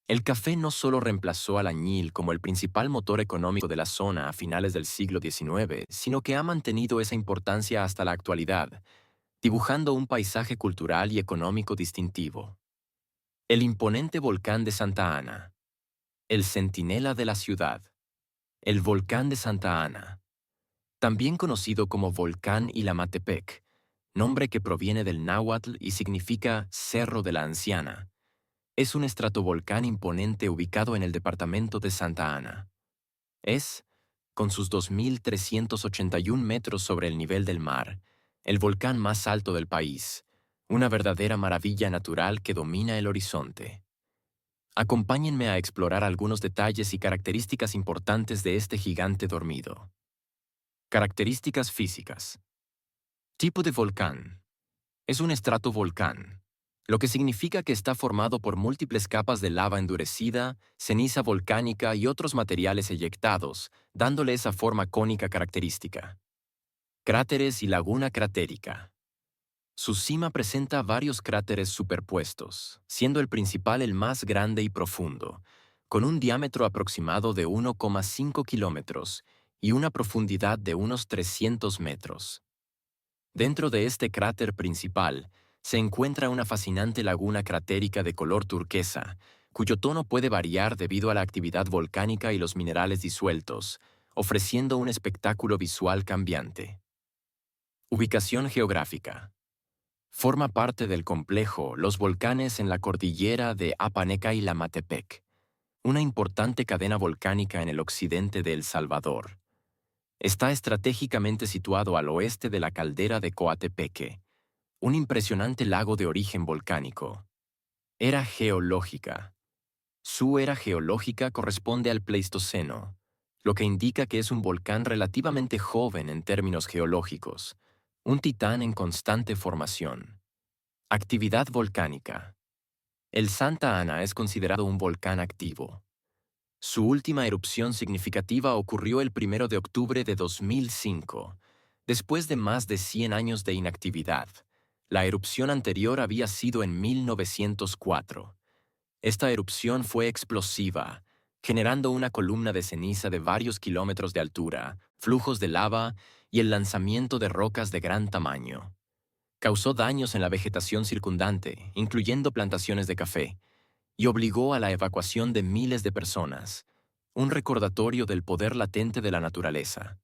El café no solo reemplazó al añil como el principal motor económico de la zona a finales del siglo XIX, sino que ha mantenido esa importancia hasta la actualidad, dibujando un paisaje cultural y económico distintivo. El imponente volcán de Santa Ana. El centinela de la ciudad. El volcán de Santa Ana. También conocido como volcán Ilamatepec, nombre que proviene del náhuatl y significa Cerro de la Anciana. Es un estratovolcán imponente ubicado en el departamento de Santa Ana. Es, con sus 2.381 metros sobre el nivel del mar, el volcán más alto del país, una verdadera maravilla natural que domina el horizonte. Acompáñenme a explorar algunos detalles y características importantes de este gigante dormido. Características físicas. Tipo de volcán. Es un estratovolcán, lo que significa que está formado por múltiples capas de lava endurecida, ceniza volcánica y otros materiales eyectados, dándole esa forma cónica característica. Cráteres y laguna cratérica. Su cima presenta varios cráteres superpuestos, siendo el principal el más grande y profundo, con un diámetro aproximado de 1,5 kilómetros y una profundidad de unos 300 metros. Dentro de este cráter principal se encuentra una fascinante laguna cratérica de color turquesa, cuyo tono puede variar debido a la actividad volcánica y los minerales disueltos, ofreciendo un espectáculo visual cambiante. Ubicación geográfica. Forma parte del complejo Los Volcanes en la cordillera de Apaneca-Ilamatepec, una importante cadena volcánica en el occidente de El Salvador. Está estratégicamente situado al oeste de la caldera de Coatepeque, un impresionante lago de origen volcánico. Era geológica. Su era geológica corresponde al Pleistoceno, lo que indica que es un volcán relativamente joven en términos geológicos, un titán en constante formación. Actividad volcánica. El Santa Ana es considerado un volcán activo. Su última erupción significativa ocurrió el 1 de octubre de 2005, después de más de 100 años de inactividad. La erupción anterior había sido en 1904. Esta erupción fue explosiva, generando una columna de ceniza de varios kilómetros de altura, flujos de lava y el lanzamiento de rocas de gran tamaño. Causó daños en la vegetación circundante, incluyendo plantaciones de café, y obligó a la evacuación de miles de personas, un recordatorio del poder latente de la naturaleza.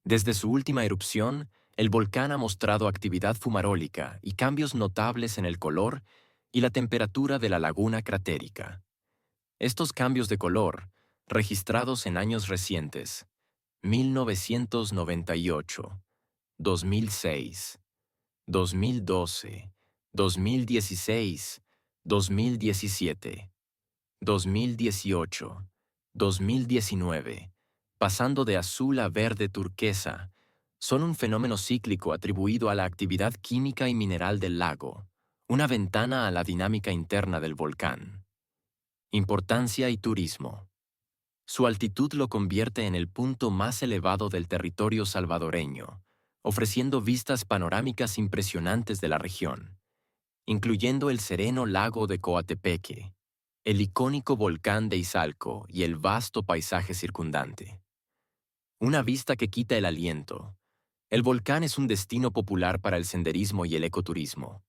Desde su última erupción, el volcán ha mostrado actividad fumarólica y cambios notables en el color y la temperatura de la laguna cratérica. Estos cambios de color, registrados en años recientes, 1998, 2006, 2012, 2016, 2017, 2018, 2019, pasando de azul a verde turquesa, son un fenómeno cíclico atribuido a la actividad química y mineral del lago, una ventana a la dinámica interna del volcán. Importancia y turismo. Su altitud lo convierte en el punto más elevado del territorio salvadoreño, ofreciendo vistas panorámicas impresionantes de la región, incluyendo el sereno lago de Coatepeque, el icónico volcán de Izalco y el vasto paisaje circundante. Una vista que quita el aliento. El volcán es un destino popular para el senderismo y el ecoturismo.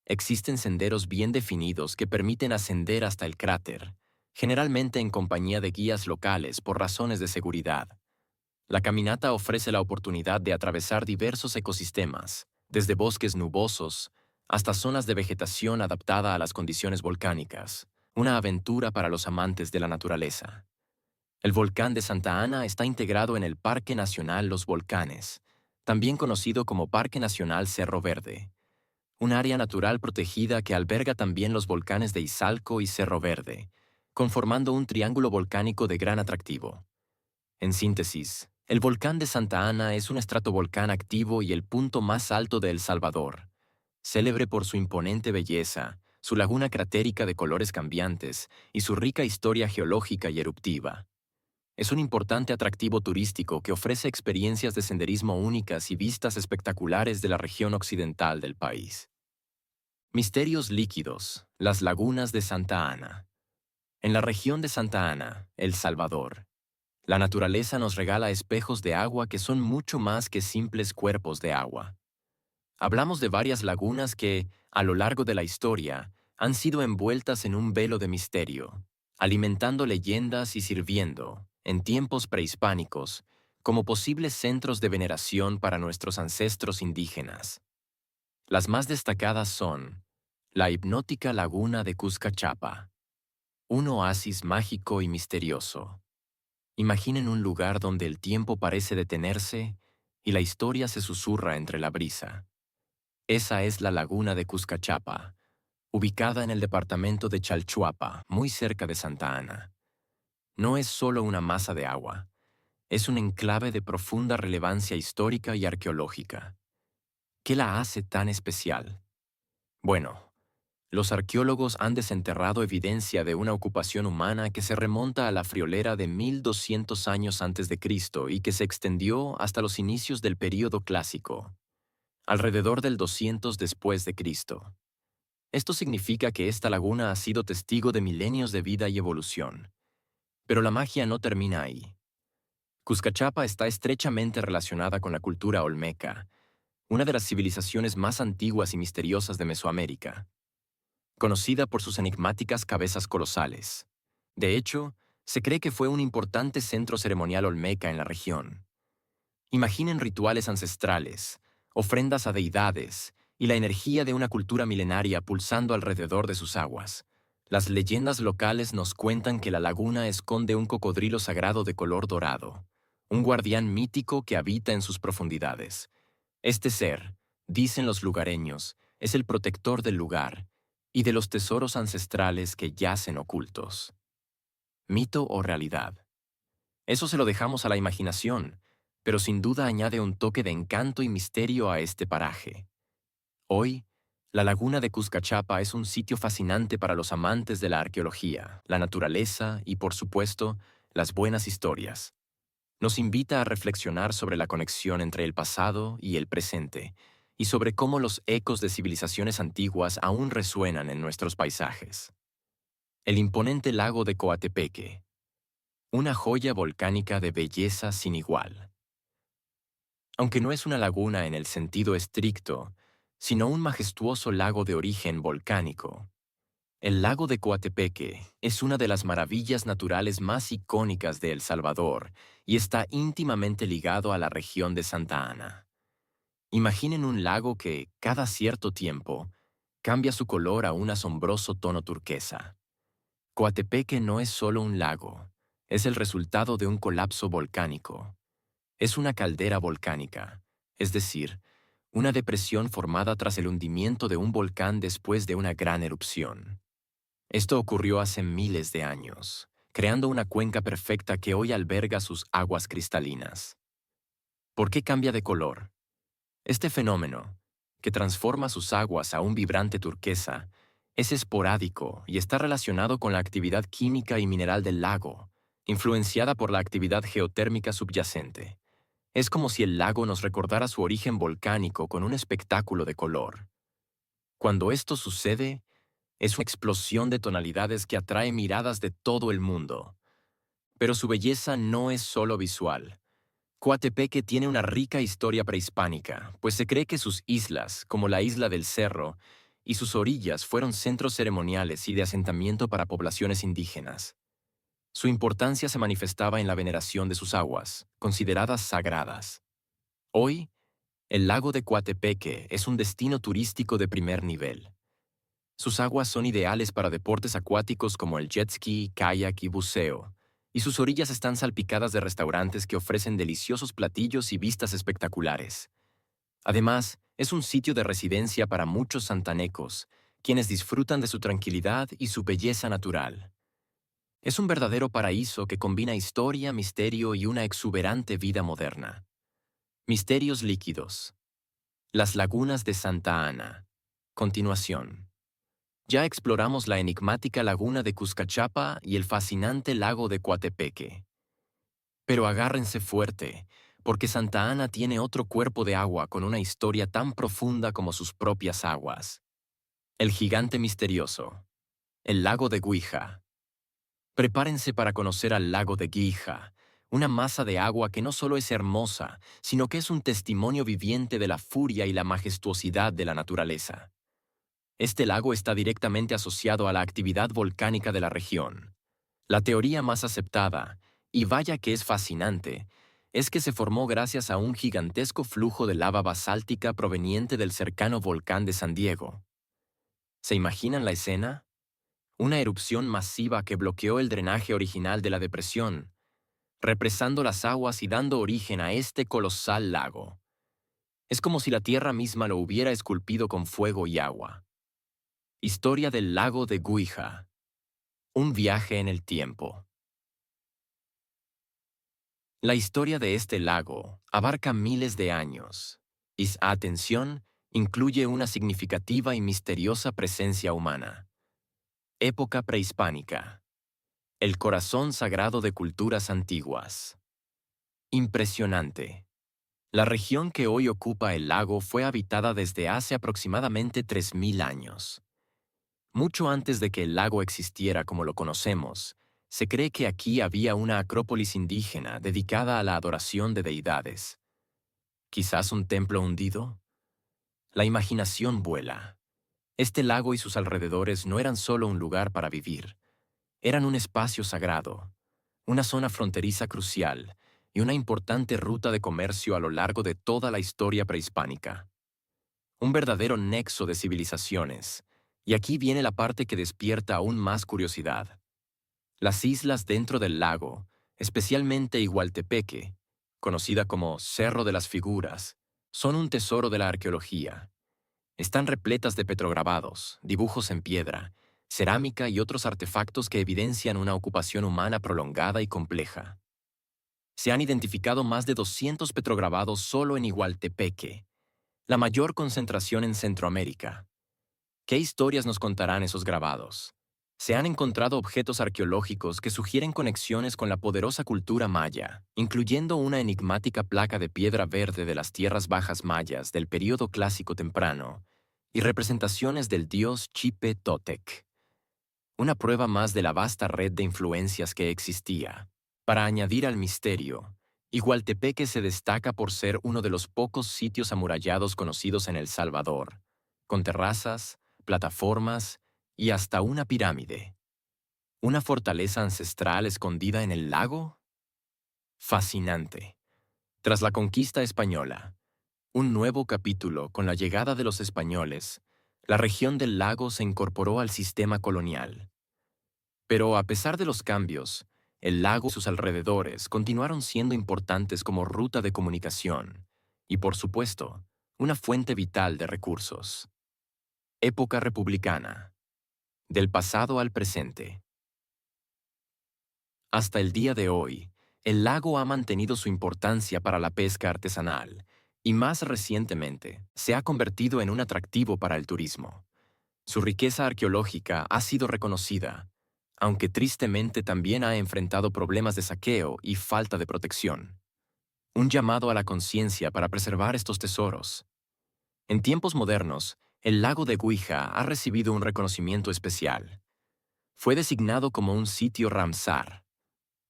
Existen senderos bien definidos que permiten ascender hasta el cráter, generalmente en compañía de guías locales por razones de seguridad. La caminata ofrece la oportunidad de atravesar diversos ecosistemas, desde bosques nubosos hasta zonas de vegetación adaptada a las condiciones volcánicas, una aventura para los amantes de la naturaleza. El volcán de Santa Ana está integrado en el Parque Nacional Los Volcanes, también conocido como Parque Nacional Cerro Verde, un área natural protegida que alberga también los volcanes de Izalco y Cerro Verde, conformando un triángulo volcánico de gran atractivo. En síntesis, el volcán de Santa Ana es un estratovolcán activo y el punto más alto de El Salvador, célebre por su imponente belleza, su laguna cratérica de colores cambiantes y su rica historia geológica y eruptiva. Es un importante atractivo turístico que ofrece experiencias de senderismo únicas y vistas espectaculares de la región occidental del país. Misterios líquidos, las lagunas de Santa Ana. En la región de Santa Ana, El Salvador, la naturaleza nos regala espejos de agua que son mucho más que simples cuerpos de agua. Hablamos de varias lagunas que, a lo largo de la historia, han sido envueltas en un velo de misterio, alimentando leyendas y sirviendo, en tiempos prehispánicos, como posibles centros de veneración para nuestros ancestros indígenas. Las más destacadas son la hipnótica laguna de Cuscachapa, un oasis mágico y misterioso. Imaginen un lugar donde el tiempo parece detenerse y la historia se susurra entre la brisa. Esa es la laguna de Cuscachapa, ubicada en el departamento de Chalchuapa, muy cerca de Santa Ana. No es solo una masa de agua, es un enclave de profunda relevancia histórica y arqueológica. ¿Qué la hace tan especial? Bueno, los arqueólogos han desenterrado evidencia de una ocupación humana que se remonta a la friolera de 1200 años antes de Cristo y que se extendió hasta los inicios del período clásico, alrededor del 200 después de Cristo. Esto significa que esta laguna ha sido testigo de milenios de vida y evolución. Pero la magia no termina ahí. Cuscachapa está estrechamente relacionada con la cultura olmeca, una de las civilizaciones más antiguas y misteriosas de Mesoamérica, conocida por sus enigmáticas cabezas colosales. De hecho, se cree que fue un importante centro ceremonial olmeca en la región. Imaginen rituales ancestrales, ofrendas a deidades y la energía de una cultura milenaria pulsando alrededor de sus aguas. Las leyendas locales nos cuentan que la laguna esconde un cocodrilo sagrado de color dorado, un guardián mítico que habita en sus profundidades. Este ser, dicen los lugareños, es el protector del lugar y de los tesoros ancestrales que yacen ocultos. ¿Mito o realidad? Eso se lo dejamos a la imaginación, pero sin duda añade un toque de encanto y misterio a este paraje. Hoy, la laguna de Cuscachapa es un sitio fascinante para los amantes de la arqueología, la naturaleza y, por supuesto, las buenas historias. Nos invita a reflexionar sobre la conexión entre el pasado y el presente, y sobre cómo los ecos de civilizaciones antiguas aún resuenan en nuestros paisajes. El imponente lago de Coatepeque, una joya volcánica de belleza sin igual. Aunque no es una laguna en el sentido estricto, sino un majestuoso lago de origen volcánico, el lago de Coatepeque es una de las maravillas naturales más icónicas de El Salvador y está íntimamente ligado a la región de Santa Ana. Imaginen un lago que, cada cierto tiempo, cambia su color a un asombroso tono turquesa. Coatepeque no es solo un lago, es el resultado de un colapso volcánico. Es una caldera volcánica, es decir, una depresión formada tras el hundimiento de un volcán después de una gran erupción. Esto ocurrió hace miles de años, creando una cuenca perfecta que hoy alberga sus aguas cristalinas. ¿Por qué cambia de color? Este fenómeno, que transforma sus aguas a un vibrante turquesa, es esporádico y está relacionado con la actividad química y mineral del lago, influenciada por la actividad geotérmica subyacente. Es como si el lago nos recordara su origen volcánico con un espectáculo de color. Cuando esto sucede, es una explosión de tonalidades que atrae miradas de todo el mundo. Pero su belleza no es solo visual. Coatepeque tiene una rica historia prehispánica, pues se cree que sus islas, como la isla del Cerro, y sus orillas fueron centros ceremoniales y de asentamiento para poblaciones indígenas. Su importancia se manifestaba en la veneración de sus aguas, consideradas sagradas. Hoy, el lago de Coatepeque es un destino turístico de primer nivel. Sus aguas son ideales para deportes acuáticos como el jet ski, kayak y buceo, y sus orillas están salpicadas de restaurantes que ofrecen deliciosos platillos y vistas espectaculares. Además, es un sitio de residencia para muchos santanecos, quienes disfrutan de su tranquilidad y su belleza natural. Es un verdadero paraíso que combina historia, misterio y una exuberante vida moderna. Misterios líquidos. Las lagunas de Santa Ana. Continuación. Ya exploramos la enigmática laguna de Cuscachapa y el fascinante lago de Coatepeque. Pero agárrense fuerte, porque Santa Ana tiene otro cuerpo de agua con una historia tan profunda como sus propias aguas. El gigante misterioso. El lago de Guija. Prepárense para conocer al lago de Guija, una masa de agua que no solo es hermosa, sino que es un testimonio viviente de la furia y la majestuosidad de la naturaleza. Este lago está directamente asociado a la actividad volcánica de la región. La teoría más aceptada, y vaya que es fascinante, es que se formó gracias a un gigantesco flujo de lava basáltica proveniente del cercano volcán de San Diego. ¿Se imaginan la escena? Una erupción masiva que bloqueó el drenaje original de la depresión, represando las aguas y dando origen a este colosal lago. Es como si la tierra misma lo hubiera esculpido con fuego y agua. Historia del lago de Guija. Un viaje en el tiempo. La historia de este lago abarca miles de años y, atención, incluye una significativa y misteriosa presencia humana. Época prehispánica. El corazón sagrado de culturas antiguas. Impresionante. La región que hoy ocupa el lago fue habitada desde hace aproximadamente 3000 años. Mucho antes de que el lago existiera como lo conocemos, se cree que aquí había una acrópolis indígena dedicada a la adoración de deidades. ¿Quizás un templo hundido? La imaginación vuela. Este lago y sus alrededores no eran solo un lugar para vivir, eran un espacio sagrado, una zona fronteriza crucial y una importante ruta de comercio a lo largo de toda la historia prehispánica. Un verdadero nexo de civilizaciones, y aquí viene la parte que despierta aún más curiosidad. Las islas dentro del lago, especialmente Igualtepeque, conocida como Cerro de las Figuras, son un tesoro de la arqueología. Están repletas de petrograbados, dibujos en piedra, cerámica y otros artefactos que evidencian una ocupación humana prolongada y compleja. Se han identificado más de 200 petrograbados solo en Igualtepeque, la mayor concentración en Centroamérica. ¿Qué historias nos contarán esos grabados? Se han encontrado objetos arqueológicos que sugieren conexiones con la poderosa cultura maya, incluyendo una enigmática placa de piedra verde de las tierras bajas mayas del período clásico temprano y representaciones del dios Chipe Totec. Una prueba más de la vasta red de influencias que existía. Para añadir al misterio, Igualtepeque se destaca por ser uno de los pocos sitios amurallados conocidos en El Salvador, con terrazas, plataformas y hasta una pirámide. ¿Una fortaleza ancestral escondida en el lago? Fascinante. Tras la conquista española, un nuevo capítulo con la llegada de los españoles, la región del lago se incorporó al sistema colonial. Pero a pesar de los cambios, el lago y sus alrededores continuaron siendo importantes como ruta de comunicación y, por supuesto, una fuente vital de recursos. Época republicana. Del pasado al presente. Hasta el día de hoy, el lago ha mantenido su importancia para la pesca artesanal y más recientemente se ha convertido en un atractivo para el turismo. Su riqueza arqueológica ha sido reconocida, aunque tristemente también ha enfrentado problemas de saqueo y falta de protección. Un llamado a la conciencia para preservar estos tesoros. En tiempos modernos, el lago de Guija ha recibido un reconocimiento especial. Fue designado como un sitio Ramsar.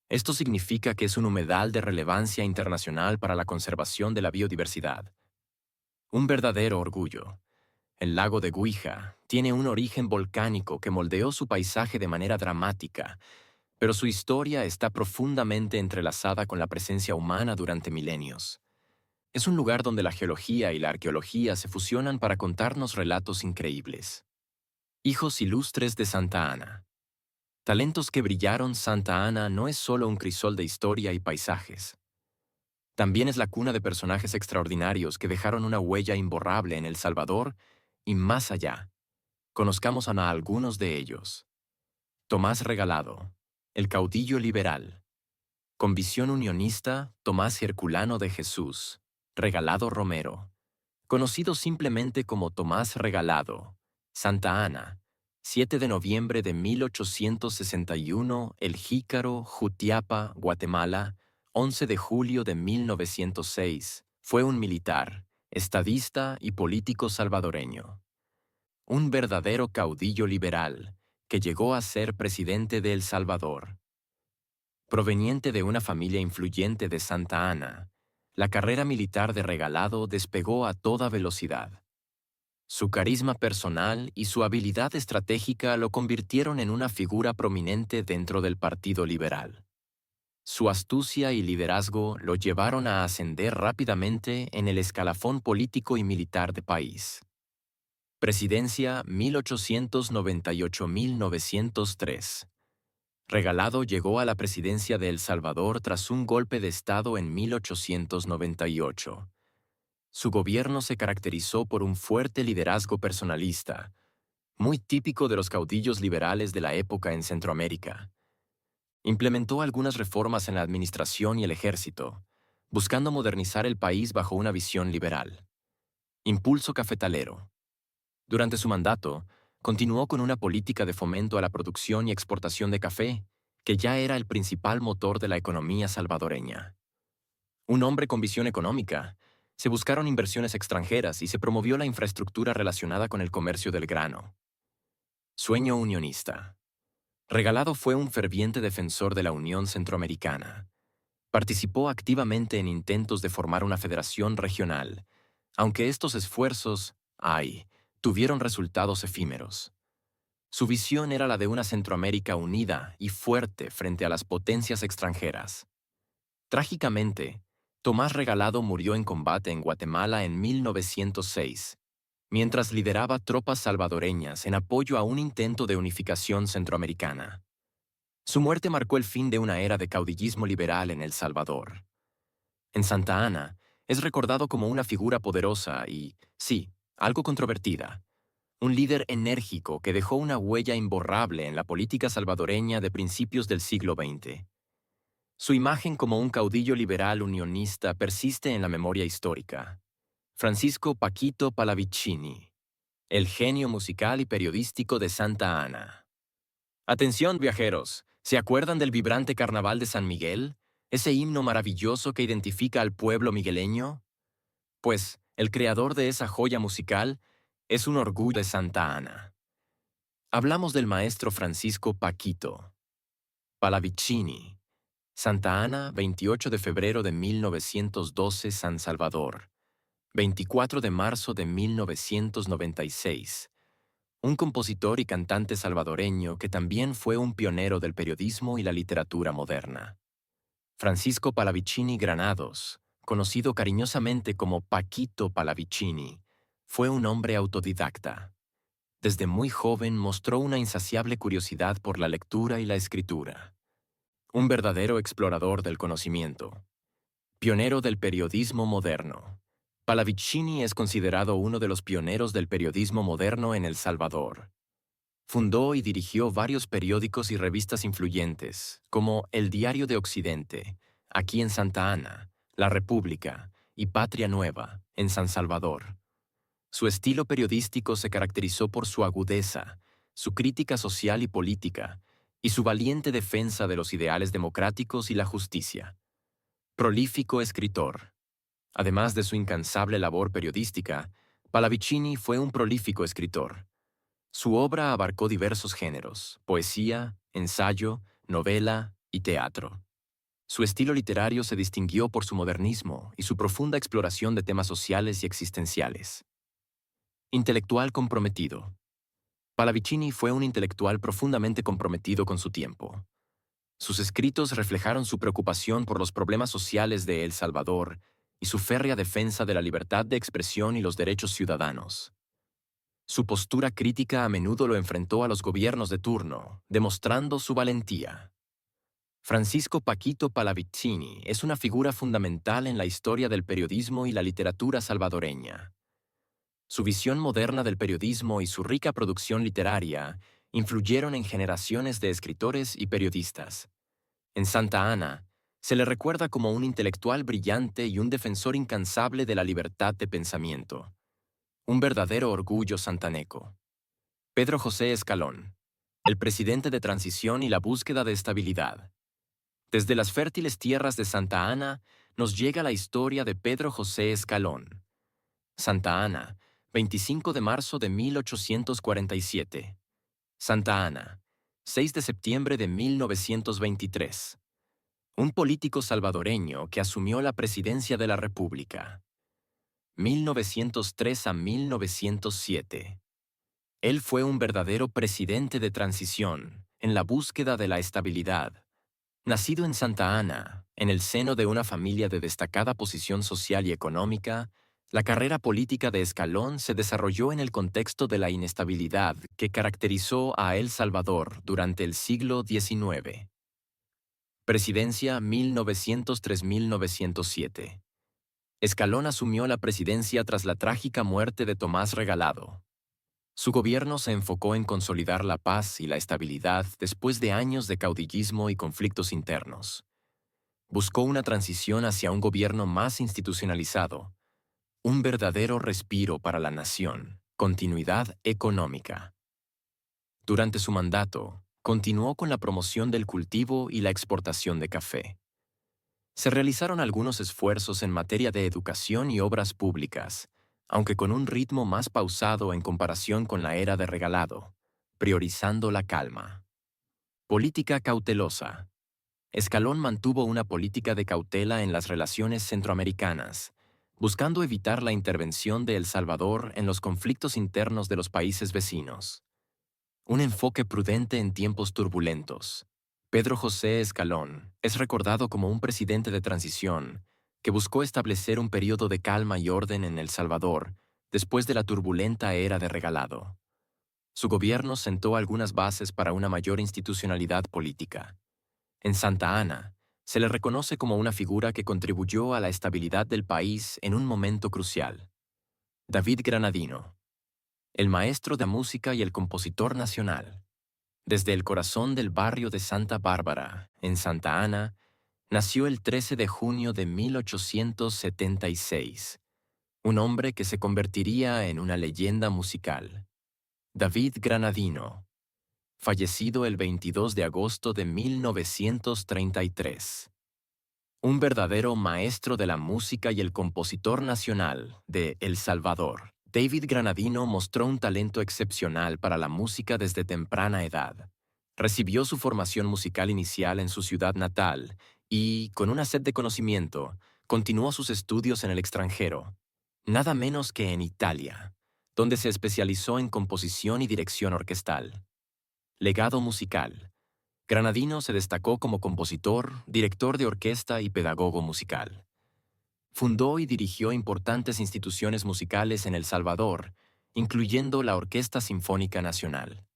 Esto significa que es un humedal de relevancia internacional para la conservación de la biodiversidad. Un verdadero orgullo. El lago de Guija tiene un origen volcánico que moldeó su paisaje de manera dramática, pero su historia está profundamente entrelazada con la presencia humana durante milenios. Es un lugar donde la geología y la arqueología se fusionan para contarnos relatos increíbles. Hijos ilustres de Santa Ana. Talentos que brillaron, Santa Ana no es solo un crisol de historia y paisajes. También es la cuna de personajes extraordinarios que dejaron una huella imborrable en El Salvador y más allá. Conozcamos a algunos de ellos. Tomás Regalado, el caudillo liberal. Con visión unionista, Tomás Herculano de Jesús, Regalado Romero. Conocido simplemente como Tomás Regalado, Santa Ana, 7 de noviembre de 1861, El Jícaro, Jutiapa, Guatemala, 11 de julio de 1906, fue un militar, estadista y político salvadoreño. Un verdadero caudillo liberal, que llegó a ser presidente de El Salvador. Proveniente de una familia influyente de Santa Ana, la carrera militar de Regalado despegó a toda velocidad. Su carisma personal y su habilidad estratégica lo convirtieron en una figura prominente dentro del Partido Liberal. Su astucia y liderazgo lo llevaron a ascender rápidamente en el escalafón político y militar del país. Presidencia 1898-1903. Regalado llegó a la presidencia de El Salvador tras un golpe de Estado en 1898. Su gobierno se caracterizó por un fuerte liderazgo personalista, muy típico de los caudillos liberales de la época en Centroamérica. Implementó algunas reformas en la administración y el ejército, buscando modernizar el país bajo una visión liberal. Impulso cafetalero. Durante su mandato, continuó con una política de fomento a la producción y exportación de café, que ya era el principal motor de la economía salvadoreña. Un hombre con visión económica, se buscaron inversiones extranjeras y se promovió la infraestructura relacionada con el comercio del grano. Sueño unionista. Regalado fue un ferviente defensor de la Unión Centroamericana. Participó activamente en intentos de formar una federación regional, aunque estos esfuerzos, tuvieron resultados efímeros. Su visión era la de una Centroamérica unida y fuerte frente a las potencias extranjeras. Trágicamente, Tomás Regalado murió en combate en Guatemala en 1906, mientras lideraba tropas salvadoreñas en apoyo a un intento de unificación centroamericana. Su muerte marcó el fin de una era de caudillismo liberal en El Salvador. En Santa Ana, es recordado como una figura poderosa y, sí, algo controvertida. Un líder enérgico que dejó una huella imborrable en la política salvadoreña de principios del siglo XX. Su imagen como un caudillo liberal unionista persiste en la memoria histórica. Francisco Paquito Pallavicini, el genio musical y periodístico de Santa Ana. Atención, viajeros, ¿se acuerdan del vibrante Carnaval de San Miguel? Ese himno maravilloso que identifica al pueblo migueleño. Pues, el creador de esa joya musical es un orgullo de Santa Ana. Hablamos del maestro Francisco Paquito Pallavicini. Santa Ana, 28 de febrero de 1912, San Salvador. 24 de marzo de 1996. Un compositor y cantante salvadoreño que también fue un pionero del periodismo y la literatura moderna. Francisco Pallavicini Granados, conocido cariñosamente como Paquito Pallavicini, fue un hombre autodidacta. Desde muy joven mostró una insaciable curiosidad por la lectura y la escritura. Un verdadero explorador del conocimiento. Pionero del periodismo moderno. Pallavicini es considerado uno de los pioneros del periodismo moderno en El Salvador. Fundó y dirigió varios periódicos y revistas influyentes, como El Diario de Occidente, aquí en Santa Ana, La República y Patria Nueva, en San Salvador. Su estilo periodístico se caracterizó por su agudeza, su crítica social y política, y su valiente defensa de los ideales democráticos y la justicia. Prolífico escritor. Además de su incansable labor periodística, Pallavicini fue un prolífico escritor. Su obra abarcó diversos géneros: poesía, ensayo, novela y teatro. Su estilo literario se distinguió por su modernismo y su profunda exploración de temas sociales y existenciales. Intelectual comprometido. Pallavicini fue un intelectual profundamente comprometido con su tiempo. Sus escritos reflejaron su preocupación por los problemas sociales de El Salvador y su férrea defensa de la libertad de expresión y los derechos ciudadanos. Su postura crítica a menudo lo enfrentó a los gobiernos de turno, demostrando su valentía. Francisco Paquito Pallavicini es una figura fundamental en la historia del periodismo y la literatura salvadoreña. Su visión moderna del periodismo y su rica producción literaria influyeron en generaciones de escritores y periodistas. En Santa Ana, se le recuerda como un intelectual brillante y un defensor incansable de la libertad de pensamiento. Un verdadero orgullo santaneco. Pedro José Escalón, el presidente de transición y la búsqueda de estabilidad. Desde las fértiles tierras de Santa Ana nos llega la historia de Pedro José Escalón. Santa Ana, 25 de marzo de 1847. Santa Ana, 6 de septiembre de 1923. Un político salvadoreño que asumió la presidencia de la República. 1903 a 1907. Él fue un verdadero presidente de transición, en la búsqueda de la estabilidad. Nacido en Santa Ana, en el seno de una familia de destacada posición social y económica, la carrera política de Escalón se desarrolló en el contexto de la inestabilidad que caracterizó a El Salvador durante el siglo XIX. Presidencia 1903-1907. Escalón asumió la presidencia tras la trágica muerte de Tomás Regalado. Su gobierno se enfocó en consolidar la paz y la estabilidad después de años de caudillismo y conflictos internos. Buscó una transición hacia un gobierno más institucionalizado, un verdadero respiro para la nación, continuidad económica. Durante su mandato, continuó con la promoción del cultivo y la exportación de café. Se realizaron algunos esfuerzos en materia de educación y obras públicas, aunque con un ritmo más pausado en comparación con la era de Regalado, priorizando la calma. Política cautelosa. Escalón mantuvo una política de cautela en las relaciones centroamericanas, buscando evitar la intervención de El Salvador en los conflictos internos de los países vecinos. Un enfoque prudente en tiempos turbulentos. Pedro José Escalón es recordado como un presidente de transición que buscó establecer un periodo de calma y orden en El Salvador después de la turbulenta era de Regalado. Su gobierno sentó algunas bases para una mayor institucionalidad política. En Santa Ana, se le reconoce como una figura que contribuyó a la estabilidad del país en un momento crucial. David Granadino, el maestro de música y el compositor nacional. Desde el corazón del barrio de Santa Bárbara, en Santa Ana, nació el 13 de junio de 1876, un hombre que se convertiría en una leyenda musical. David Granadino, fallecido el 22 de agosto de 1933. Un verdadero maestro de la música y el compositor nacional de El Salvador. David Granadino mostró un talento excepcional para la música desde temprana edad. Recibió su formación musical inicial en su ciudad natal y, con una sed de conocimiento, continuó sus estudios en el extranjero, nada menos que en Italia, donde se especializó en composición y dirección orquestal. Legado musical. Granadino se destacó como compositor, director de orquesta y pedagogo musical. Fundó y dirigió importantes instituciones musicales en El Salvador, incluyendo la Orquesta Sinfónica Nacional.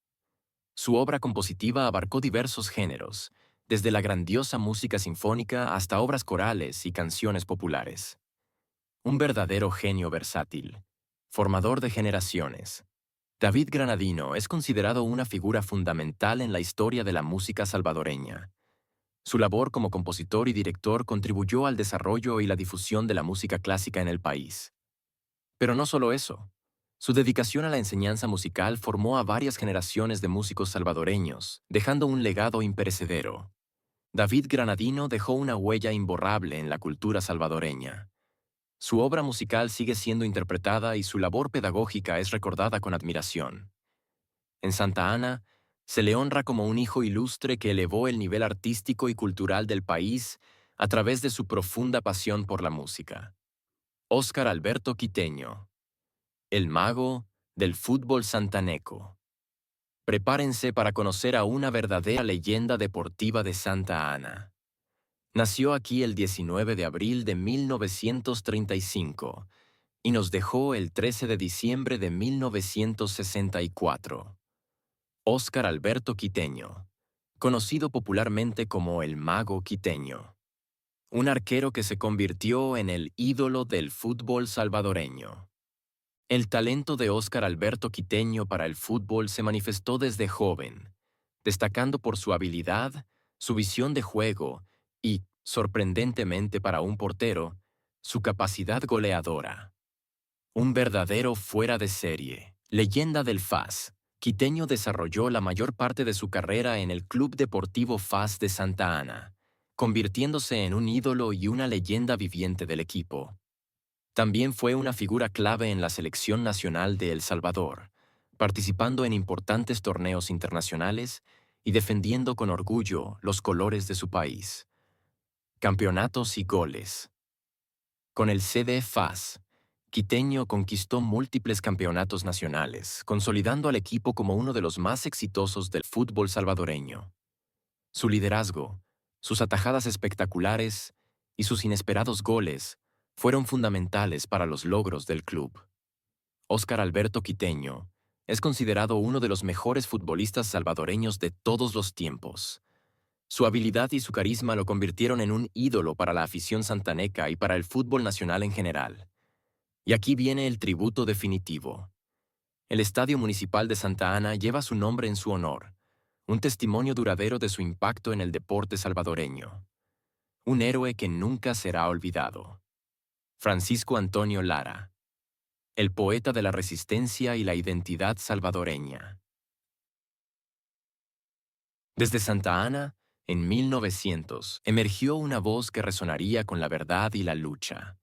Su obra compositiva abarcó diversos géneros, desde la grandiosa música sinfónica hasta obras corales y canciones populares. Un verdadero genio versátil, formador de generaciones. David Granadino es considerado una figura fundamental en la historia de la música salvadoreña. Su labor como compositor y director contribuyó al desarrollo y la difusión de la música clásica en el país. Pero no solo eso. Su dedicación a la enseñanza musical formó a varias generaciones de músicos salvadoreños, dejando un legado imperecedero. David Granadino dejó una huella imborrable en la cultura salvadoreña. Su obra musical sigue siendo interpretada y su labor pedagógica es recordada con admiración. En Santa Ana, se le honra como un hijo ilustre que elevó el nivel artístico y cultural del país a través de su profunda pasión por la música. Óscar Alberto Quiteño, el mago del fútbol santaneco. Prepárense para conocer a una verdadera leyenda deportiva de Santa Ana. Nació aquí el 19 de abril de 1935, y nos dejó el 13 de diciembre de 1964. Óscar Alberto Quiteño, conocido popularmente como el Mago Quiteño. Un arquero que se convirtió en el ídolo del fútbol salvadoreño. El talento de Óscar Alberto Quiteño para el fútbol se manifestó desde joven, destacando por su habilidad, su visión de juego y, sorprendentemente para un portero, su capacidad goleadora. Un verdadero fuera de serie, leyenda del FAS, Quiteño desarrolló la mayor parte de su carrera en el Club Deportivo FAS de Santa Ana, convirtiéndose en un ídolo y una leyenda viviente del equipo. También fue una figura clave en la selección nacional de El Salvador, participando en importantes torneos internacionales y defendiendo con orgullo los colores de su país. Campeonatos y goles. Con el CD FAS, Quiteño conquistó múltiples campeonatos nacionales, consolidando al equipo como uno de los más exitosos del fútbol salvadoreño. Su liderazgo, sus atajadas espectaculares y sus inesperados goles fueron fundamentales para los logros del club. Óscar Alberto Quiteño es considerado uno de los mejores futbolistas salvadoreños de todos los tiempos. Su habilidad y su carisma lo convirtieron en un ídolo para la afición santaneca y para el fútbol nacional en general. Y aquí viene el tributo definitivo. El Estadio Municipal de Santa Ana lleva su nombre en su honor, un testimonio duradero de su impacto en el deporte salvadoreño. Un héroe que nunca será olvidado. Francisco Antonio Lara, el poeta de la resistencia y la identidad salvadoreña. Desde Santa Ana, en 1900, emergió una voz que resonaría con la verdad y la lucha.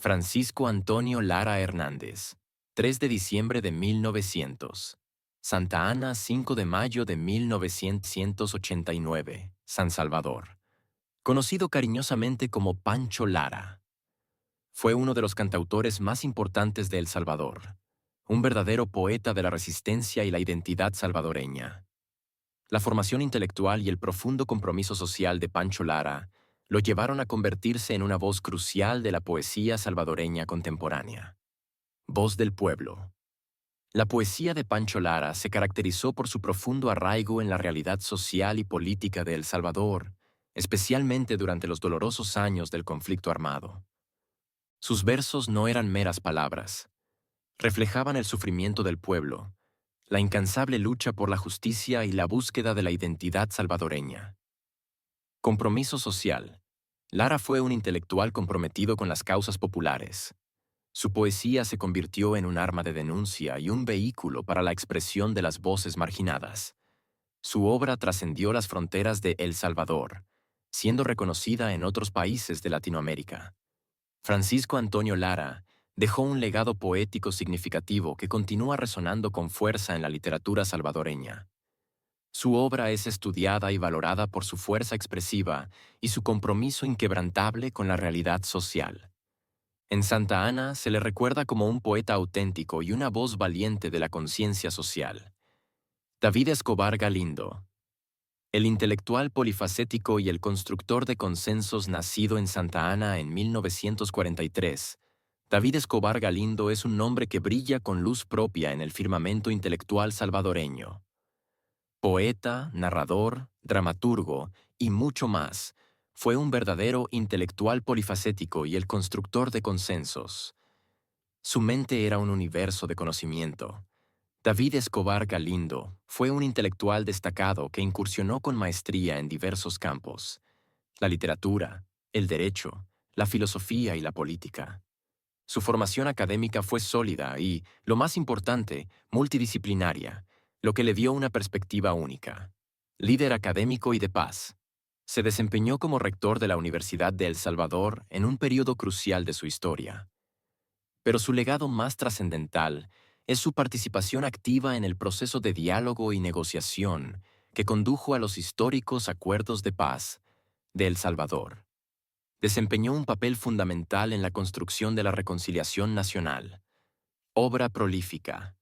Francisco Antonio Lara Hernández, 3 de diciembre de 1900. Santa Ana, 5 de mayo de 1989, San Salvador. Conocido cariñosamente como Pancho Lara. Fue uno de los cantautores más importantes de El Salvador, un verdadero poeta de la resistencia y la identidad salvadoreña. La formación intelectual y el profundo compromiso social de Pancho Lara lo llevaron a convertirse en una voz crucial de la poesía salvadoreña contemporánea. Voz del pueblo. La poesía de Pancho Lara se caracterizó por su profundo arraigo en la realidad social y política de El Salvador, especialmente durante los dolorosos años del conflicto armado. Sus versos no eran meras palabras. Reflejaban el sufrimiento del pueblo, la incansable lucha por la justicia y la búsqueda de la identidad salvadoreña. Compromiso social. Lara fue un intelectual comprometido con las causas populares. Su poesía se convirtió en un arma de denuncia y un vehículo para la expresión de las voces marginadas. Su obra trascendió las fronteras de El Salvador, siendo reconocida en otros países de Latinoamérica. Francisco Antonio Lara dejó un legado poético significativo que continúa resonando con fuerza en la literatura salvadoreña. Su obra es estudiada y valorada por su fuerza expresiva y su compromiso inquebrantable con la realidad social. En Santa Ana se le recuerda como un poeta auténtico y una voz valiente de la conciencia social. David Escobar Galindo. El intelectual polifacético y el constructor de consensos nacido en Santa Ana en 1943, David Escobar Galindo es un nombre que brilla con luz propia en el firmamento intelectual salvadoreño. Poeta, narrador, dramaturgo y mucho más, fue un verdadero intelectual polifacético y el constructor de consensos. Su mente era un universo de conocimiento. David Escobar Galindo fue un intelectual destacado que incursionó con maestría en diversos campos: la literatura, el derecho, la filosofía y la política. Su formación académica fue sólida y, lo más importante, multidisciplinaria, lo que le dio una perspectiva única. Líder académico y de paz. Se desempeñó como rector de la Universidad de El Salvador en un periodo crucial de su historia. Pero su legado más trascendental es su participación activa en el proceso de diálogo y negociación que condujo a los históricos acuerdos de paz de El Salvador. Desempeñó un papel fundamental en la construcción de la reconciliación nacional. Obra prolífica.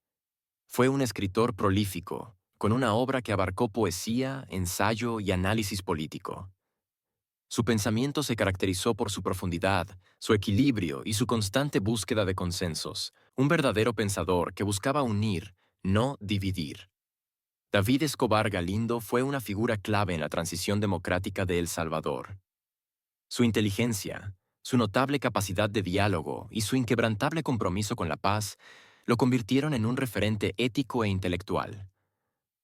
Fue un escritor prolífico, con una obra que abarcó poesía, ensayo y análisis político. Su pensamiento se caracterizó por su profundidad, su equilibrio y su constante búsqueda de consensos, un verdadero pensador que buscaba unir, no dividir. David Escobar Galindo fue una figura clave en la transición democrática de El Salvador. Su inteligencia, su notable capacidad de diálogo y su inquebrantable compromiso con la paz lo convirtieron en un referente ético e intelectual.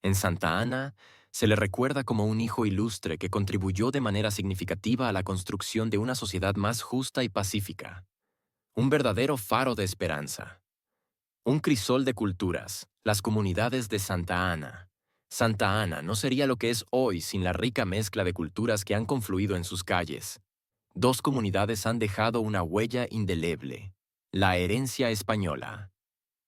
En Santa Ana, se le recuerda como un hijo ilustre que contribuyó de manera significativa a la construcción de una sociedad más justa y pacífica. Un verdadero faro de esperanza. Un crisol de culturas, las comunidades de Santa Ana. Santa Ana no sería lo que es hoy sin la rica mezcla de culturas que han confluido en sus calles. Dos comunidades han dejado una huella indeleble: la herencia española.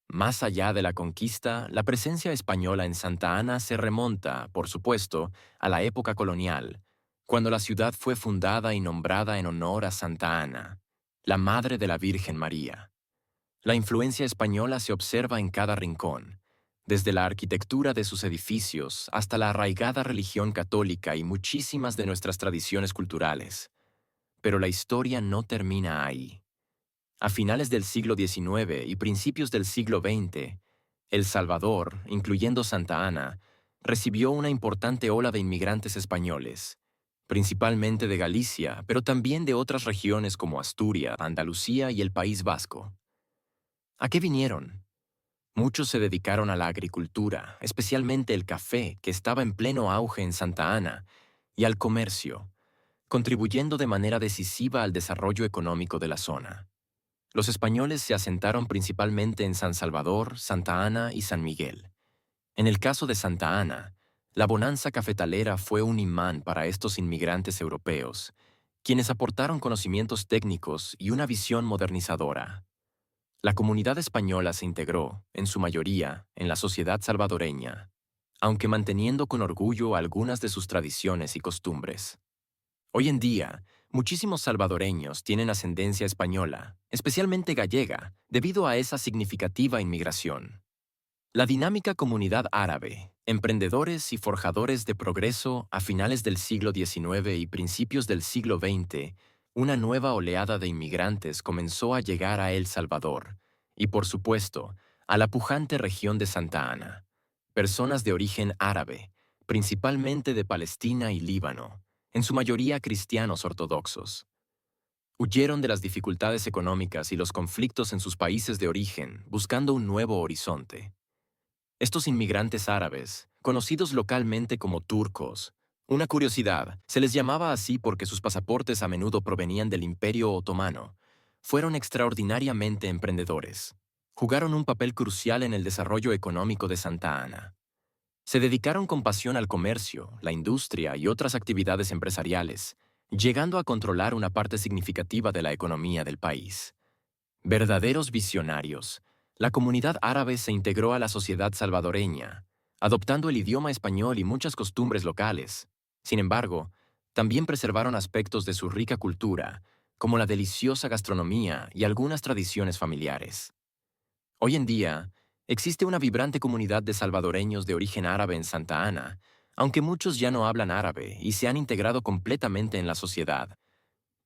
Más allá de la conquista, la presencia española en Santa Ana se remonta, por supuesto, a la época colonial, cuando la ciudad fue fundada y nombrada en honor a Santa Ana, la madre de la Virgen María. La influencia española se observa en cada rincón, desde la arquitectura de sus edificios hasta la arraigada religión católica y muchísimas de nuestras tradiciones culturales. Pero la historia no termina ahí. A finales del siglo XIX y principios del siglo XX, El Salvador, incluyendo Santa Ana, recibió una importante ola de inmigrantes españoles, principalmente de Galicia, pero también de otras regiones como Asturias, Andalucía y el País Vasco. ¿A qué vinieron? Muchos se dedicaron a la agricultura, especialmente el café, que estaba en pleno auge en Santa Ana, y al comercio, contribuyendo de manera decisiva al desarrollo económico de la zona. Los españoles se asentaron principalmente en San Salvador, Santa Ana y San Miguel. En el caso de Santa Ana, la bonanza cafetalera fue un imán para estos inmigrantes europeos, quienes aportaron conocimientos técnicos y una visión modernizadora. La comunidad española se integró, en su mayoría, en la sociedad salvadoreña, aunque manteniendo con orgullo algunas de sus tradiciones y costumbres. Hoy en día, muchísimos salvadoreños tienen ascendencia española, especialmente gallega, debido a esa significativa inmigración. La dinámica comunidad árabe, emprendedores y forjadores de progreso a finales del siglo XIX y principios del siglo XX, una nueva oleada de inmigrantes comenzó a llegar a El Salvador y, por supuesto, a la pujante región de Santa Ana. Personas de origen árabe, principalmente de Palestina y Líbano, en su mayoría cristianos ortodoxos. Huyeron de las dificultades económicas y los conflictos en sus países de origen, buscando un nuevo horizonte. Estos inmigrantes árabes, conocidos localmente como turcos, una curiosidad, se les llamaba así porque sus pasaportes a menudo provenían del Imperio Otomano, fueron extraordinariamente emprendedores. Jugaron un papel crucial en el desarrollo económico de Santa Ana. Se dedicaron con pasión al comercio, la industria y otras actividades empresariales, llegando a controlar una parte significativa de la economía del país. Verdaderos visionarios, la comunidad árabe se integró a la sociedad salvadoreña, adoptando el idioma español y muchas costumbres locales. Sin embargo, también preservaron aspectos de su rica cultura, como la deliciosa gastronomía y algunas tradiciones familiares. Hoy en día, existe una vibrante comunidad de salvadoreños de origen árabe en Santa Ana, aunque muchos ya no hablan árabe y se han integrado completamente en la sociedad.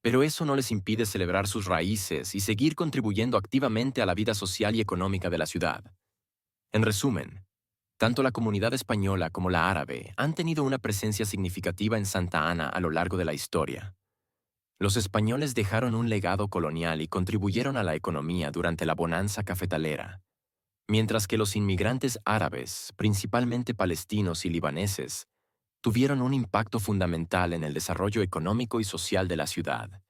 Pero eso no les impide celebrar sus raíces y seguir contribuyendo activamente a la vida social y económica de la ciudad. En resumen, tanto la comunidad española como la árabe han tenido una presencia significativa en Santa Ana a lo largo de la historia. Los españoles dejaron un legado colonial y contribuyeron a la economía durante la bonanza cafetalera, mientras que los inmigrantes árabes, principalmente palestinos y libaneses, tuvieron un impacto fundamental en el desarrollo económico y social de la ciudad.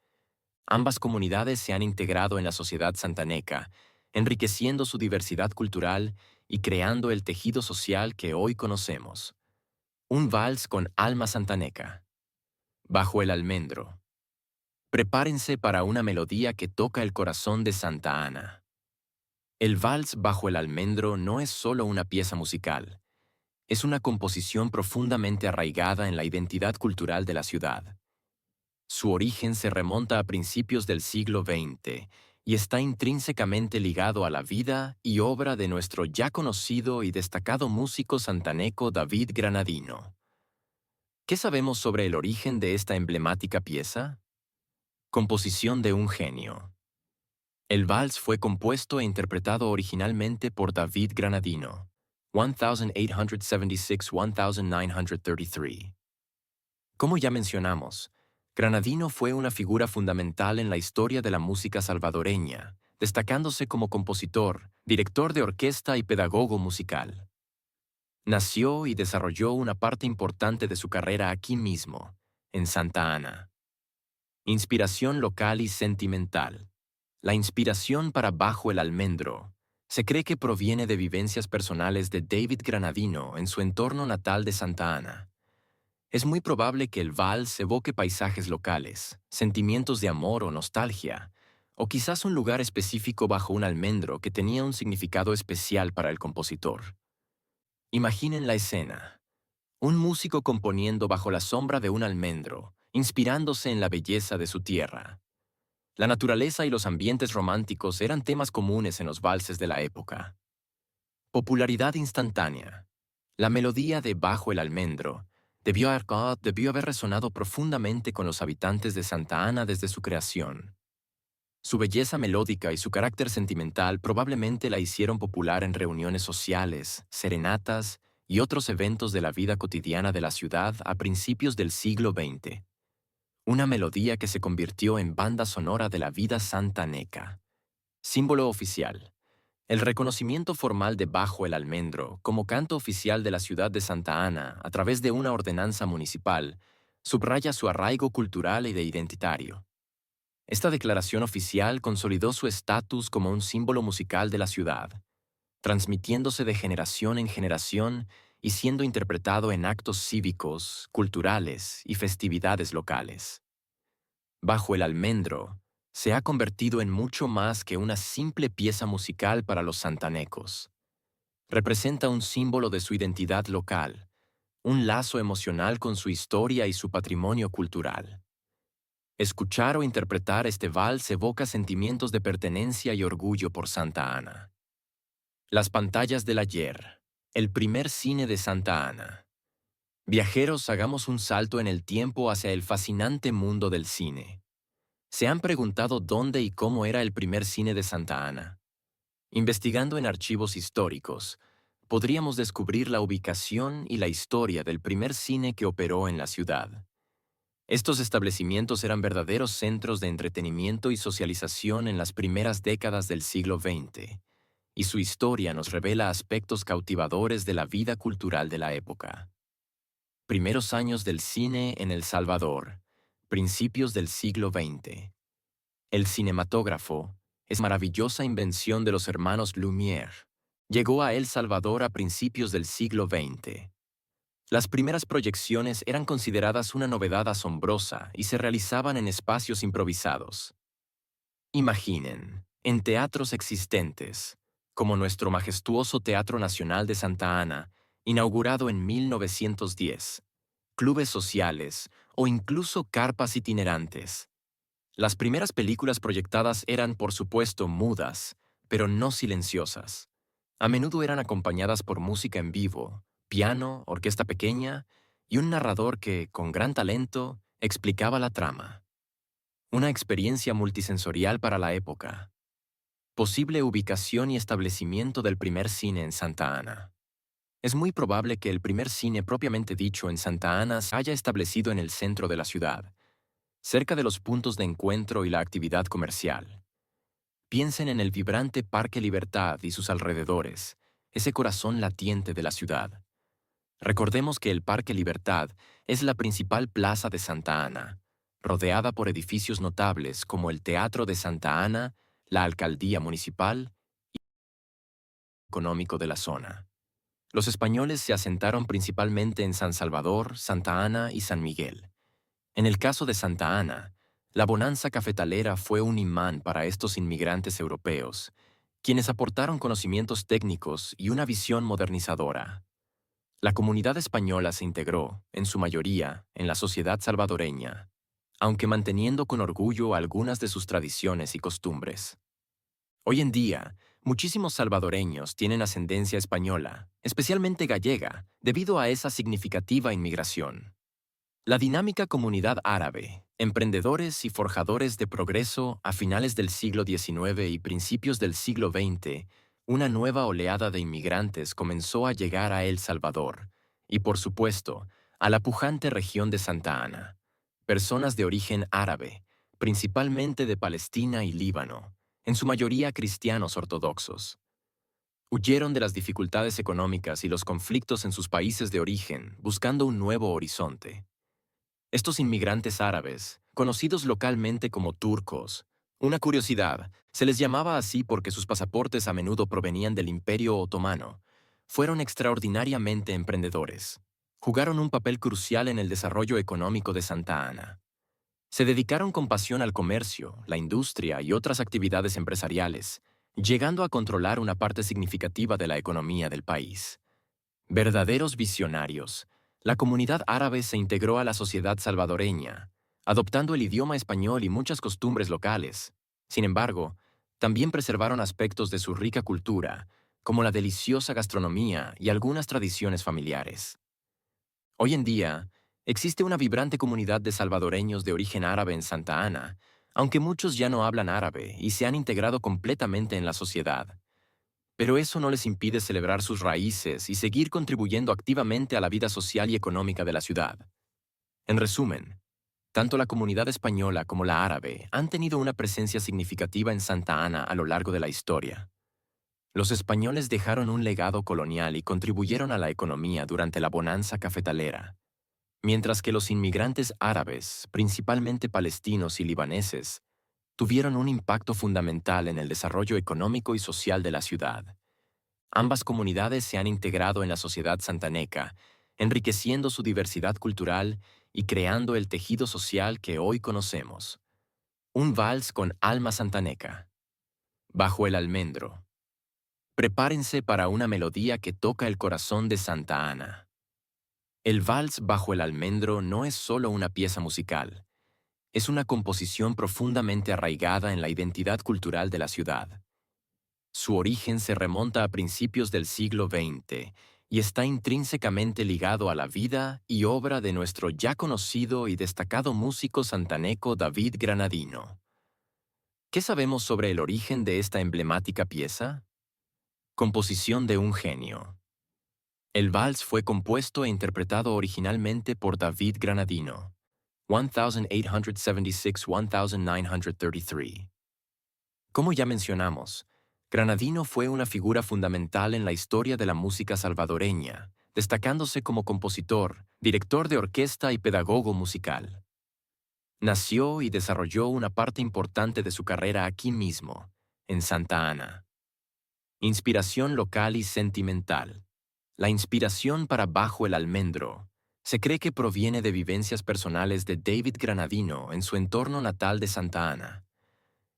Ambas comunidades se han integrado en la sociedad santaneca, enriqueciendo su diversidad cultural y creando el tejido social que hoy conocemos. Un vals con alma santaneca. Bajo el almendro. Prepárense para una melodía que toca el corazón de Santa Ana. El vals Bajo el almendro no es solo una pieza musical. Es una composición profundamente arraigada en la identidad cultural de la ciudad. Su origen se remonta a principios del siglo XX y está intrínsecamente ligado a la vida y obra de nuestro ya conocido y destacado músico santaneco David Granadino. ¿Qué sabemos sobre el origen de esta emblemática pieza? Composición de un genio. El vals fue compuesto e interpretado originalmente por David Granadino, 1876-1933. Como ya mencionamos, Granadino fue una figura fundamental en la historia de la música salvadoreña, destacándose como compositor, director de orquesta y pedagogo musical. Nació y desarrolló una parte importante de su carrera aquí mismo, en Santa Ana. Inspiración local y sentimental. La inspiración para Bajo el Almendro se cree que proviene de vivencias personales de David Granadino en su entorno natal de Santa Ana. Es muy probable que el vals evoque paisajes locales, sentimientos de amor o nostalgia, o quizás un lugar específico bajo un almendro que tenía un significado especial para el compositor. Imaginen la escena. Un músico componiendo bajo la sombra de un almendro, inspirándose en la belleza de su tierra. La naturaleza y los ambientes románticos eran temas comunes en los valses de la época. Popularidad instantánea. La melodía de Bajo el Almendro debió haber resonado profundamente con los habitantes de Santa Ana desde su creación. Su belleza melódica y su carácter sentimental probablemente la hicieron popular en reuniones sociales, serenatas y otros eventos de la vida cotidiana de la ciudad a principios del siglo XX. Una melodía que se convirtió en banda sonora de la vida santaneca. Símbolo oficial. El reconocimiento formal de Bajo el Almendro como canto oficial de la ciudad de Santa Ana a través de una ordenanza municipal subraya su arraigo cultural y de identitario. Esta declaración oficial consolidó su estatus como un símbolo musical de la ciudad, transmitiéndose de generación en generación y siendo interpretado en actos cívicos, culturales y festividades locales. Bajo el Almendro se ha convertido en mucho más que una simple pieza musical para los santanecos. Representa un símbolo de su identidad local, un lazo emocional con su historia y su patrimonio cultural. Escuchar o interpretar este vals evoca sentimientos de pertenencia y orgullo por Santa Ana. Las pantallas del ayer. El primer cine de Santa Ana. Viajeros, hagamos un salto en el tiempo hacia el fascinante mundo del cine. ¿Se han preguntado dónde y cómo era el primer cine de Santa Ana? Investigando en archivos históricos, podríamos descubrir la ubicación y la historia del primer cine que operó en la ciudad. Estos establecimientos eran verdaderos centros de entretenimiento y socialización en las primeras décadas del siglo XX, y su historia nos revela aspectos cautivadores de la vida cultural de la época. Primeros años del cine en El Salvador, principios del siglo XX. El cinematógrafo es maravillosa invención de los hermanos Lumière. Llegó a El Salvador a principios del siglo XX. Las primeras proyecciones eran consideradas una novedad asombrosa y se realizaban en espacios improvisados. Imaginen, en teatros existentes, como nuestro majestuoso Teatro Nacional de Santa Ana, inaugurado en 1910, clubes sociales o incluso carpas itinerantes. Las primeras películas proyectadas eran, por supuesto, mudas, pero no silenciosas. A menudo eran acompañadas por música en vivo, piano, orquesta pequeña y un narrador que, con gran talento, explicaba la trama. Una experiencia multisensorial para la época. Posible ubicación y establecimiento del primer cine en Santa Ana. Es muy probable que el primer cine propiamente dicho en Santa Ana se haya establecido en el centro de la ciudad, cerca de los puntos de encuentro y la actividad comercial. Piensen en el vibrante Parque Libertad y sus alrededores, ese corazón latiente de la ciudad. Recordemos que el Parque Libertad es la principal plaza de Santa Ana, rodeada por edificios notables como el Teatro de Santa Ana, la Alcaldía Municipal y el económico de la zona. Los españoles se asentaron principalmente en San Salvador, Santa Ana y San Miguel. En el caso de Santa Ana, la bonanza cafetalera fue un imán para estos inmigrantes europeos, quienes aportaron conocimientos técnicos y una visión modernizadora. La comunidad española se integró, en su mayoría, en la sociedad salvadoreña, aunque manteniendo con orgullo algunas de sus tradiciones y costumbres. Hoy en día, muchísimos salvadoreños tienen ascendencia española, especialmente gallega, debido a esa significativa inmigración. La dinámica comunidad árabe, emprendedores y forjadores de progreso a finales del siglo XIX y principios del siglo XX, una nueva oleada de inmigrantes comenzó a llegar a El Salvador y, por supuesto, a la pujante región de Santa Ana. Personas de origen árabe, principalmente de Palestina y Líbano, en su mayoría cristianos ortodoxos. Huyeron de las dificultades económicas y los conflictos en sus países de origen, buscando un nuevo horizonte. Estos inmigrantes árabes, conocidos localmente como turcos, una curiosidad, se les llamaba así porque sus pasaportes a menudo provenían del Imperio Otomano, fueron extraordinariamente emprendedores. Jugaron un papel crucial en el desarrollo económico de Santa Ana. Se dedicaron con pasión al comercio, la industria y otras actividades empresariales, llegando a controlar una parte significativa de la economía del país. Verdaderos visionarios, la comunidad árabe se integró a la sociedad salvadoreña, adoptando el idioma español y muchas costumbres locales. Sin embargo, también preservaron aspectos de su rica cultura, como la deliciosa gastronomía y algunas tradiciones familiares. Hoy en día, existe una vibrante comunidad de salvadoreños de origen árabe en Santa Ana, aunque muchos ya no hablan árabe y se han integrado completamente en la sociedad. Pero eso no les impide celebrar sus raíces y seguir contribuyendo activamente a la vida social y económica de la ciudad. En resumen, tanto la comunidad española como la árabe han tenido una presencia significativa en Santa Ana a lo largo de la historia. Los españoles dejaron un legado colonial y contribuyeron a la economía durante la bonanza cafetalera, mientras que los inmigrantes árabes, principalmente palestinos y libaneses, tuvieron un impacto fundamental en el desarrollo económico y social de la ciudad. Ambas comunidades se han integrado en la sociedad santaneca, enriqueciendo su diversidad cultural y creando el tejido social que hoy conocemos. Un vals con alma santaneca. Bajo el almendro. Prepárense para una melodía que toca el corazón de Santa Ana. El vals bajo el almendro no es solo una pieza musical, es una composición profundamente arraigada en la identidad cultural de la ciudad. Su origen se remonta a principios del siglo XX y está intrínsecamente ligado a la vida y obra de nuestro ya conocido y destacado músico santaneco David Granadino. ¿Qué sabemos sobre el origen de esta emblemática pieza? Composición de un genio. El vals fue compuesto e interpretado originalmente por David Granadino, 1876-1933. Como ya mencionamos, Granadino fue una figura fundamental en la historia de la música salvadoreña, destacándose como compositor, director de orquesta y pedagogo musical. Nació y desarrolló una parte importante de su carrera aquí mismo, en Santa Ana. Inspiración local y sentimental. La inspiración para Bajo el Almendro se cree que proviene de vivencias personales de David Granadino en su entorno natal de Santa Ana.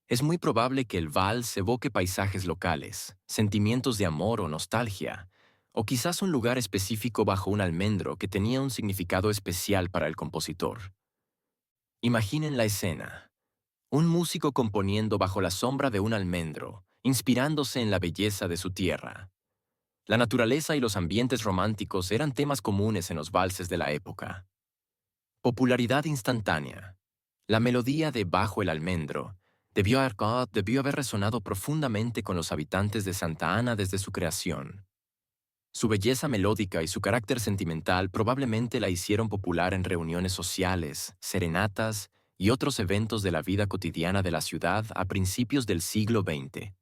Es muy probable que el vals evoque paisajes locales, sentimientos de amor o nostalgia, o quizás un lugar específico bajo un almendro que tenía un significado especial para el compositor. Imaginen la escena. Un músico componiendo bajo la sombra de un almendro, inspirándose en la belleza de su tierra. La naturaleza y los ambientes románticos eran temas comunes en los valses de la época. Popularidad instantánea. La melodía de Bajo el Almendro debió haber resonado profundamente con los habitantes de Santa Ana desde su creación. Su belleza melódica y su carácter sentimental probablemente la hicieron popular en reuniones sociales, serenatas y otros eventos de la vida cotidiana de la ciudad a principios del siglo XX.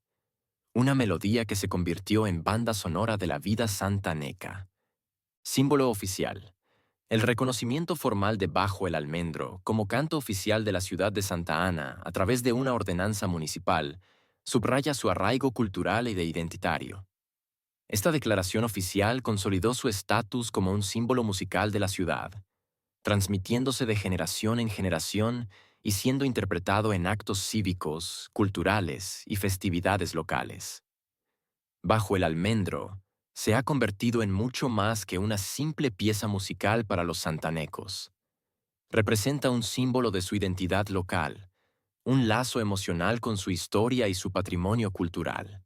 Una melodía que se convirtió en banda sonora de la vida santaneca. Símbolo oficial. El reconocimiento formal de Bajo el Almendro como canto oficial de la ciudad de Santa Ana a través de una ordenanza municipal subraya su arraigo cultural y de identitario. Esta declaración oficial consolidó su estatus como un símbolo musical de la ciudad, transmitiéndose de generación en generación y siendo interpretado en actos cívicos, culturales y festividades locales. Bajo el Almendro se ha convertido en mucho más que una simple pieza musical para los santanecos. Representa un símbolo de su identidad local, un lazo emocional con su historia y su patrimonio cultural.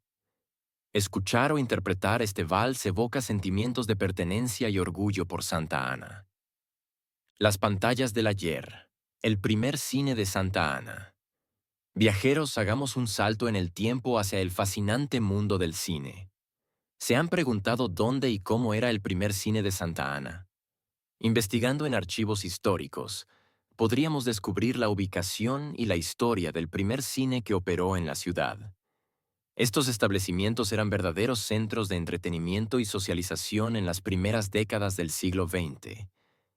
Escuchar o interpretar este vals evoca sentimientos de pertenencia y orgullo por Santa Ana. Las pantallas del ayer. El primer cine de Santa Ana. Viajeros, hagamos un salto en el tiempo hacia el fascinante mundo del cine. ¿Se han preguntado dónde y cómo era el primer cine de Santa Ana? Investigando en archivos históricos, podríamos descubrir la ubicación y la historia del primer cine que operó en la ciudad. Estos establecimientos eran verdaderos centros de entretenimiento y socialización en las primeras décadas del siglo XX,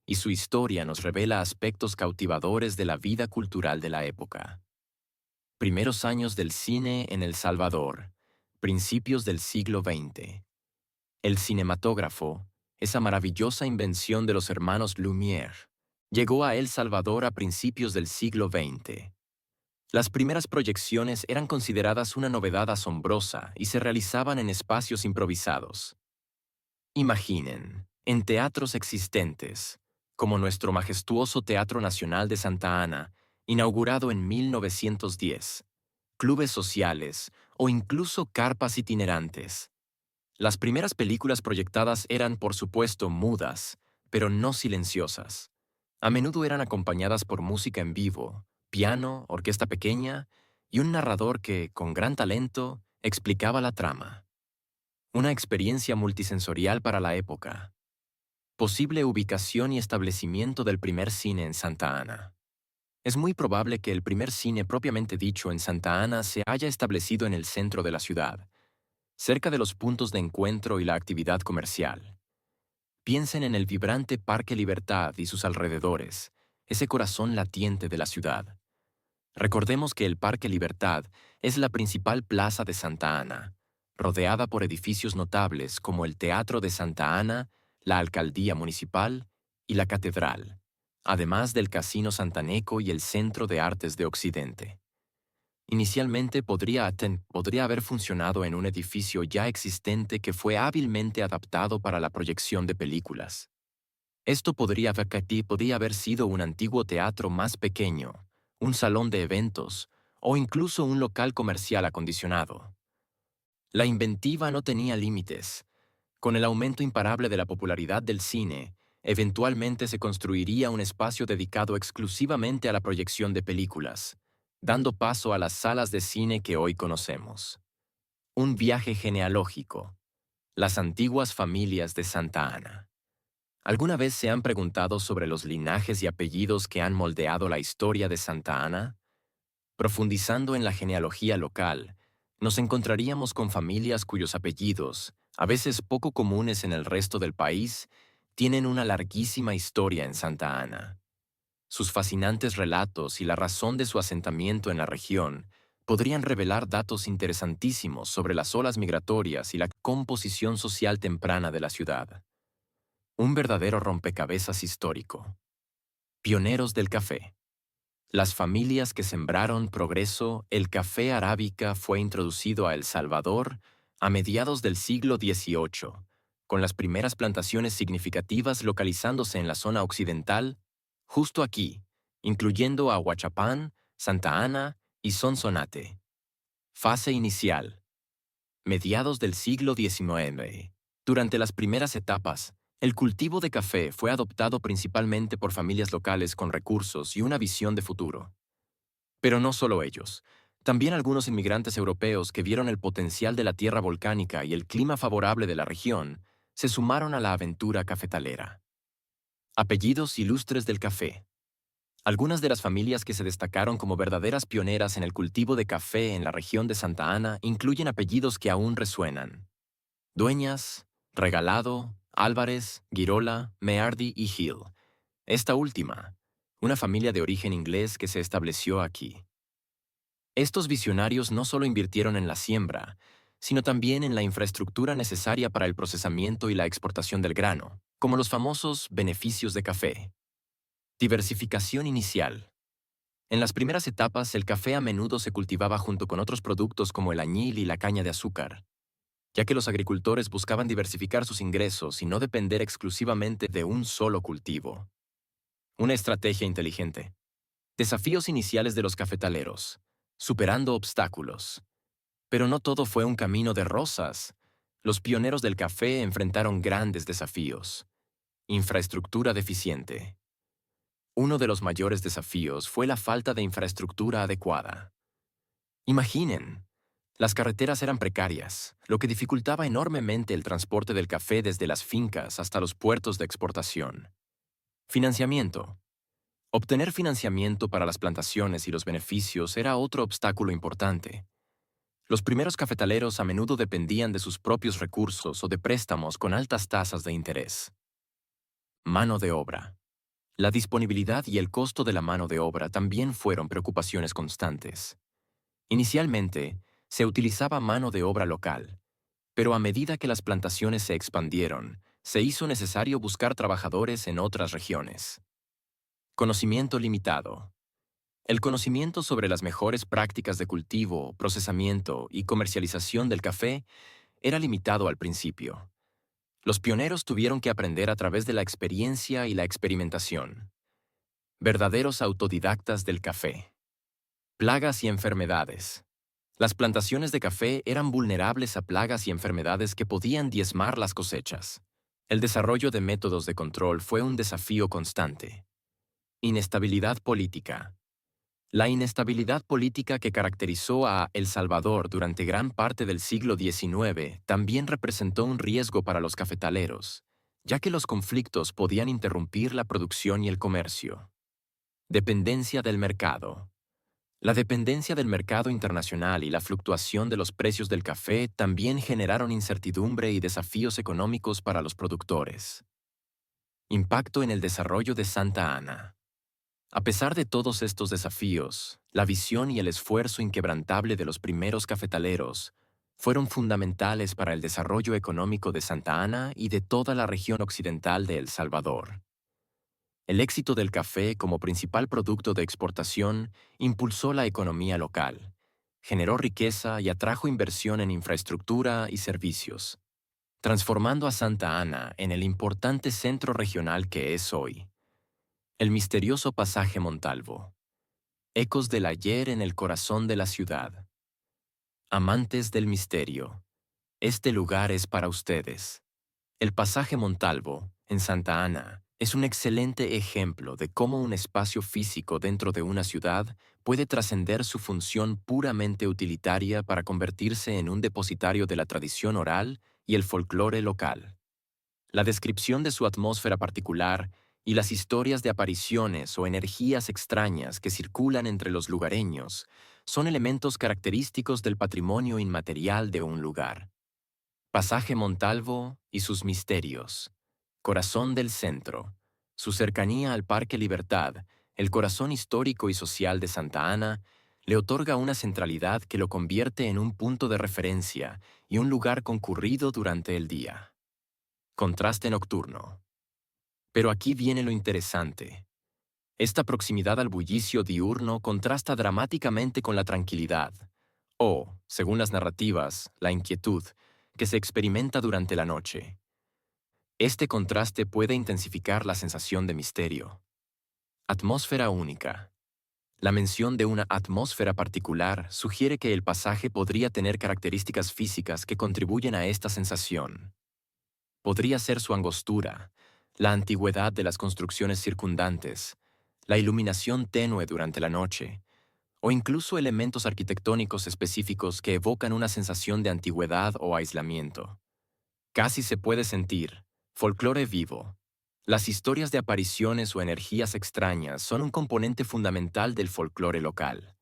y su historia nos revela aspectos cautivadores de la vida cultural de la época. Primeros años del cine en El Salvador, principios del siglo XX. El cinematógrafo, esa maravillosa invención de los hermanos Lumière, llegó a El Salvador a principios del siglo XX. Las primeras proyecciones eran consideradas una novedad asombrosa y se realizaban en espacios improvisados. Imaginen, en teatros existentes, como nuestro majestuoso Teatro Nacional de Santa Ana, inaugurado en 1910, clubes sociales o incluso carpas itinerantes. Las primeras películas proyectadas eran, por supuesto, mudas, pero no silenciosas. A menudo eran acompañadas por música en vivo, piano, orquesta pequeña y un narrador que, con gran talento, explicaba la trama. Una experiencia multisensorial para la época. Posible ubicación y establecimiento del primer cine en Santa Ana. Es muy probable que el primer cine propiamente dicho en Santa Ana se haya establecido en el centro de la ciudad, cerca de los puntos de encuentro y la actividad comercial. Piensen en el vibrante Parque Libertad y sus alrededores, ese corazón latiente de la ciudad. Recordemos que el Parque Libertad es la principal plaza de Santa Ana, rodeada por edificios notables como el Teatro de Santa Ana, la Alcaldía Municipal y la Catedral, además del Casino Santaneco y el Centro de Artes de Occidente. Inicialmente podría haber funcionado en un edificio ya existente que fue hábilmente adaptado para la proyección de películas. Esto podría haber sido un antiguo teatro más pequeño, un salón de eventos o incluso un local comercial acondicionado. La inventiva no tenía límites. Con el aumento imparable de la popularidad del cine, eventualmente se construiría un espacio dedicado exclusivamente a la proyección de películas, dando paso a las salas de cine que hoy conocemos. Un viaje genealógico. Las antiguas familias de Santa Ana. ¿Alguna vez se han preguntado sobre los linajes y apellidos que han moldeado la historia de Santa Ana? Profundizando en la genealogía local, nos encontraríamos con familias cuyos apellidos, a veces poco comunes en el resto del país, tienen una larguísima historia en Santa Ana. Sus fascinantes relatos y la razón de su asentamiento en la región podrían revelar datos interesantísimos sobre las olas migratorias y la composición social temprana de la ciudad. Un verdadero rompecabezas histórico. Pioneros del café. Las familias que sembraron progreso, el café arábica fue introducido a El Salvador a mediados del siglo XVIII, con las primeras plantaciones significativas localizándose en la zona occidental, justo aquí, incluyendo a Huachapán, Santa Ana y Sonsonate. Fase inicial. Mediados del siglo XIX. Durante las primeras etapas, el cultivo de café fue adoptado principalmente por familias locales con recursos y una visión de futuro. Pero no solo ellos. También algunos inmigrantes europeos que vieron el potencial de la tierra volcánica y el clima favorable de la región se sumaron a la aventura cafetalera. Apellidos ilustres del café. Algunas de las familias que se destacaron como verdaderas pioneras en el cultivo de café en la región de Santa Ana incluyen apellidos que aún resuenan. Dueñas, Regalado, Álvarez, Girola, Meardi y Hill. Esta última, una familia de origen inglés que se estableció aquí. Estos visionarios no solo invirtieron en la siembra, sino también en la infraestructura necesaria para el procesamiento y la exportación del grano, como los famosos beneficios de café. Diversificación inicial. En las primeras etapas, el café a menudo se cultivaba junto con otros productos como el añil y la caña de azúcar, ya que los agricultores buscaban diversificar sus ingresos y no depender exclusivamente de un solo cultivo. Una estrategia inteligente. Desafíos iniciales de los cafetaleros. Superando obstáculos. Pero no todo fue un camino de rosas. Los pioneros del café enfrentaron grandes desafíos. Infraestructura deficiente. Uno de los mayores desafíos fue la falta de infraestructura adecuada. Imaginen, las carreteras eran precarias, lo que dificultaba enormemente el transporte del café desde las fincas hasta los puertos de exportación. Financiamiento. Obtener financiamiento para las plantaciones y los beneficios era otro obstáculo importante. Los primeros cafetaleros a menudo dependían de sus propios recursos o de préstamos con altas tasas de interés. Mano de obra. La disponibilidad y el costo de la mano de obra también fueron preocupaciones constantes. Inicialmente, se utilizaba mano de obra local, pero a medida que las plantaciones se expandieron, se hizo necesario buscar trabajadores en otras regiones. Conocimiento limitado. El conocimiento sobre las mejores prácticas de cultivo, procesamiento y comercialización del café era limitado al principio. Los pioneros tuvieron que aprender a través de la experiencia y la experimentación. Verdaderos autodidactas del café. Plagas y enfermedades. Las plantaciones de café eran vulnerables a plagas y enfermedades que podían diezmar las cosechas. El desarrollo de métodos de control fue un desafío constante. Inestabilidad política. La inestabilidad política que caracterizó a El Salvador durante gran parte del siglo XIX también representó un riesgo para los cafetaleros, ya que los conflictos podían interrumpir la producción y el comercio. Dependencia del mercado. La dependencia del mercado internacional y la fluctuación de los precios del café también generaron incertidumbre y desafíos económicos para los productores. Impacto en el desarrollo de Santa Ana. A pesar de todos estos desafíos, la visión y el esfuerzo inquebrantable de los primeros cafetaleros fueron fundamentales para el desarrollo económico de Santa Ana y de toda la región occidental de El Salvador. El éxito del café como principal producto de exportación impulsó la economía local, generó riqueza y atrajo inversión en infraestructura y servicios, transformando a Santa Ana en el importante centro regional que es hoy. El misterioso pasaje Montalvo. Ecos del ayer en el corazón de la ciudad. Amantes del misterio, este lugar es para ustedes. El pasaje Montalvo, en Santa Ana, es un excelente ejemplo de cómo un espacio físico dentro de una ciudad puede trascender su función puramente utilitaria para convertirse en un depositario de la tradición oral y el folclore local. La descripción de su atmósfera particular y las historias de apariciones o energías extrañas que circulan entre los lugareños son elementos característicos del patrimonio inmaterial de un lugar. Pasaje Montalvo y sus misterios. Corazón del centro. Su cercanía al Parque Libertad, el corazón histórico y social de Santa Ana, le otorga una centralidad que lo convierte en un punto de referencia y un lugar concurrido durante el día. Contraste nocturno. Pero aquí viene lo interesante. Esta proximidad al bullicio diurno contrasta dramáticamente con la tranquilidad, o, según las narrativas, la inquietud, que se experimenta durante la noche. Este contraste puede intensificar la sensación de misterio. Atmósfera única. La mención de una atmósfera particular sugiere que el pasaje podría tener características físicas que contribuyen a esta sensación. Podría ser su angostura, la antigüedad de las construcciones circundantes, la iluminación tenue durante la noche, o incluso elementos arquitectónicos específicos que evocan una sensación de antigüedad o aislamiento. Casi se puede sentir folclore vivo. Las historias de apariciones o energías extrañas son un componente fundamental del folclore local.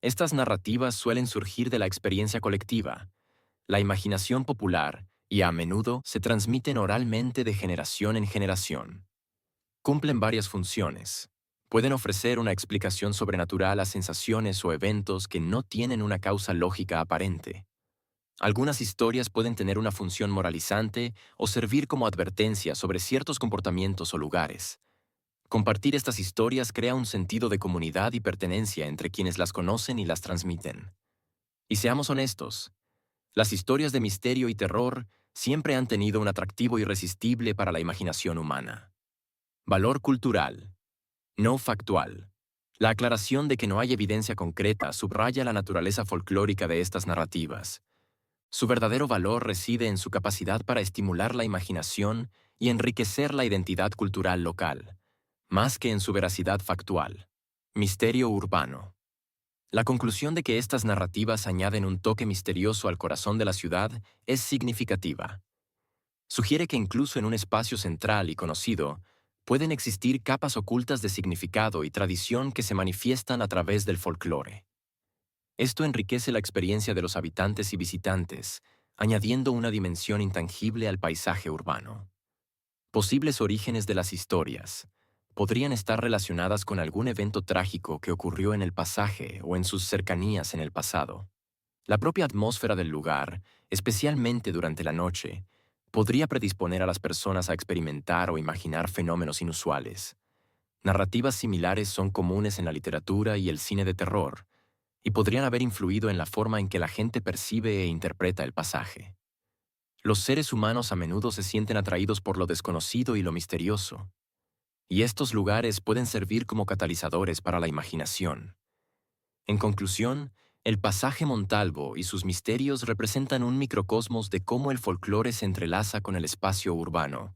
Estas narrativas suelen surgir de la experiencia colectiva, la imaginación popular, y a menudo se transmiten oralmente de generación en generación. Cumplen varias funciones. Pueden ofrecer una explicación sobrenatural a sensaciones o eventos que no tienen una causa lógica aparente. Algunas historias pueden tener una función moralizante o servir como advertencia sobre ciertos comportamientos o lugares. Compartir estas historias crea un sentido de comunidad y pertenencia entre quienes las conocen y las transmiten. Y seamos honestos, las historias de misterio y terror siempre han tenido un atractivo irresistible para la imaginación humana. Valor cultural. No factual. La aclaración de que no hay evidencia concreta subraya la naturaleza folclórica de estas narrativas. Su verdadero valor reside en su capacidad para estimular la imaginación y enriquecer la identidad cultural local, más que en su veracidad factual. Misterio urbano. La conclusión de que estas narrativas añaden un toque misterioso al corazón de la ciudad es significativa. Sugiere que incluso en un espacio central y conocido, pueden existir capas ocultas de significado y tradición que se manifiestan a través del folclore. Esto enriquece la experiencia de los habitantes y visitantes, añadiendo una dimensión intangible al paisaje urbano. Posibles orígenes de las historias podrían estar relacionadas con algún evento trágico que ocurrió en el pasaje o en sus cercanías en el pasado. La propia atmósfera del lugar, especialmente durante la noche, podría predisponer a las personas a experimentar o imaginar fenómenos inusuales. Narrativas similares son comunes en la literatura y el cine de terror, y podrían haber influido en la forma en que la gente percibe e interpreta el pasaje. Los seres humanos a menudo se sienten atraídos por lo desconocido y lo misterioso, y estos lugares pueden servir como catalizadores para la imaginación. En conclusión, el pasaje Montalvo y sus misterios representan un microcosmos de cómo el folclore se entrelaza con el espacio urbano,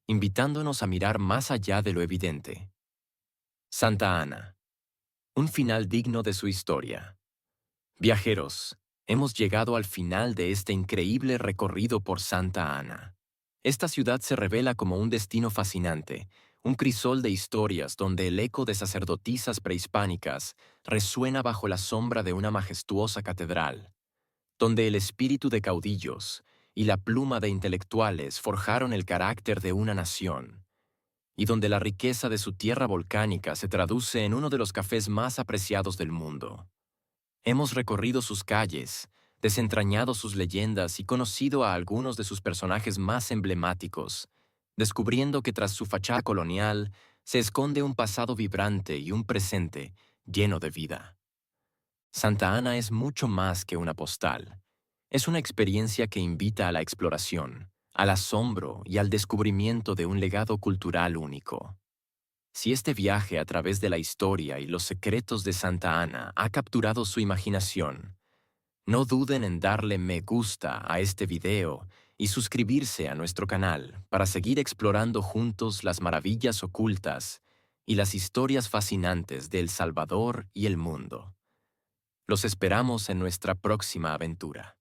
invitándonos a mirar más allá de lo evidente. Santa Ana. Un final digno de su historia. Viajeros, hemos llegado al final de este increíble recorrido por Santa Ana. Esta ciudad se revela como un destino fascinante, un crisol de historias donde el eco de sacerdotisas prehispánicas resuena bajo la sombra de una majestuosa catedral, donde el espíritu de caudillos y la pluma de intelectuales forjaron el carácter de una nación, y donde la riqueza de su tierra volcánica se traduce en uno de los cafés más apreciados del mundo. Hemos recorrido sus calles, desentrañado sus leyendas y conocido a algunos de sus personajes más emblemáticos, descubriendo que tras su fachada colonial se esconde un pasado vibrante y un presente lleno de vida. Santa Ana es mucho más que una postal. Es una experiencia que invita a la exploración, al asombro y al descubrimiento de un legado cultural único. Si este viaje a través de la historia y los secretos de Santa Ana ha capturado su imaginación, no duden en darle me gusta a este video y suscribirse a nuestro canal para seguir explorando juntos las maravillas ocultas y las historias fascinantes de El Salvador y el mundo. Los esperamos en nuestra próxima aventura.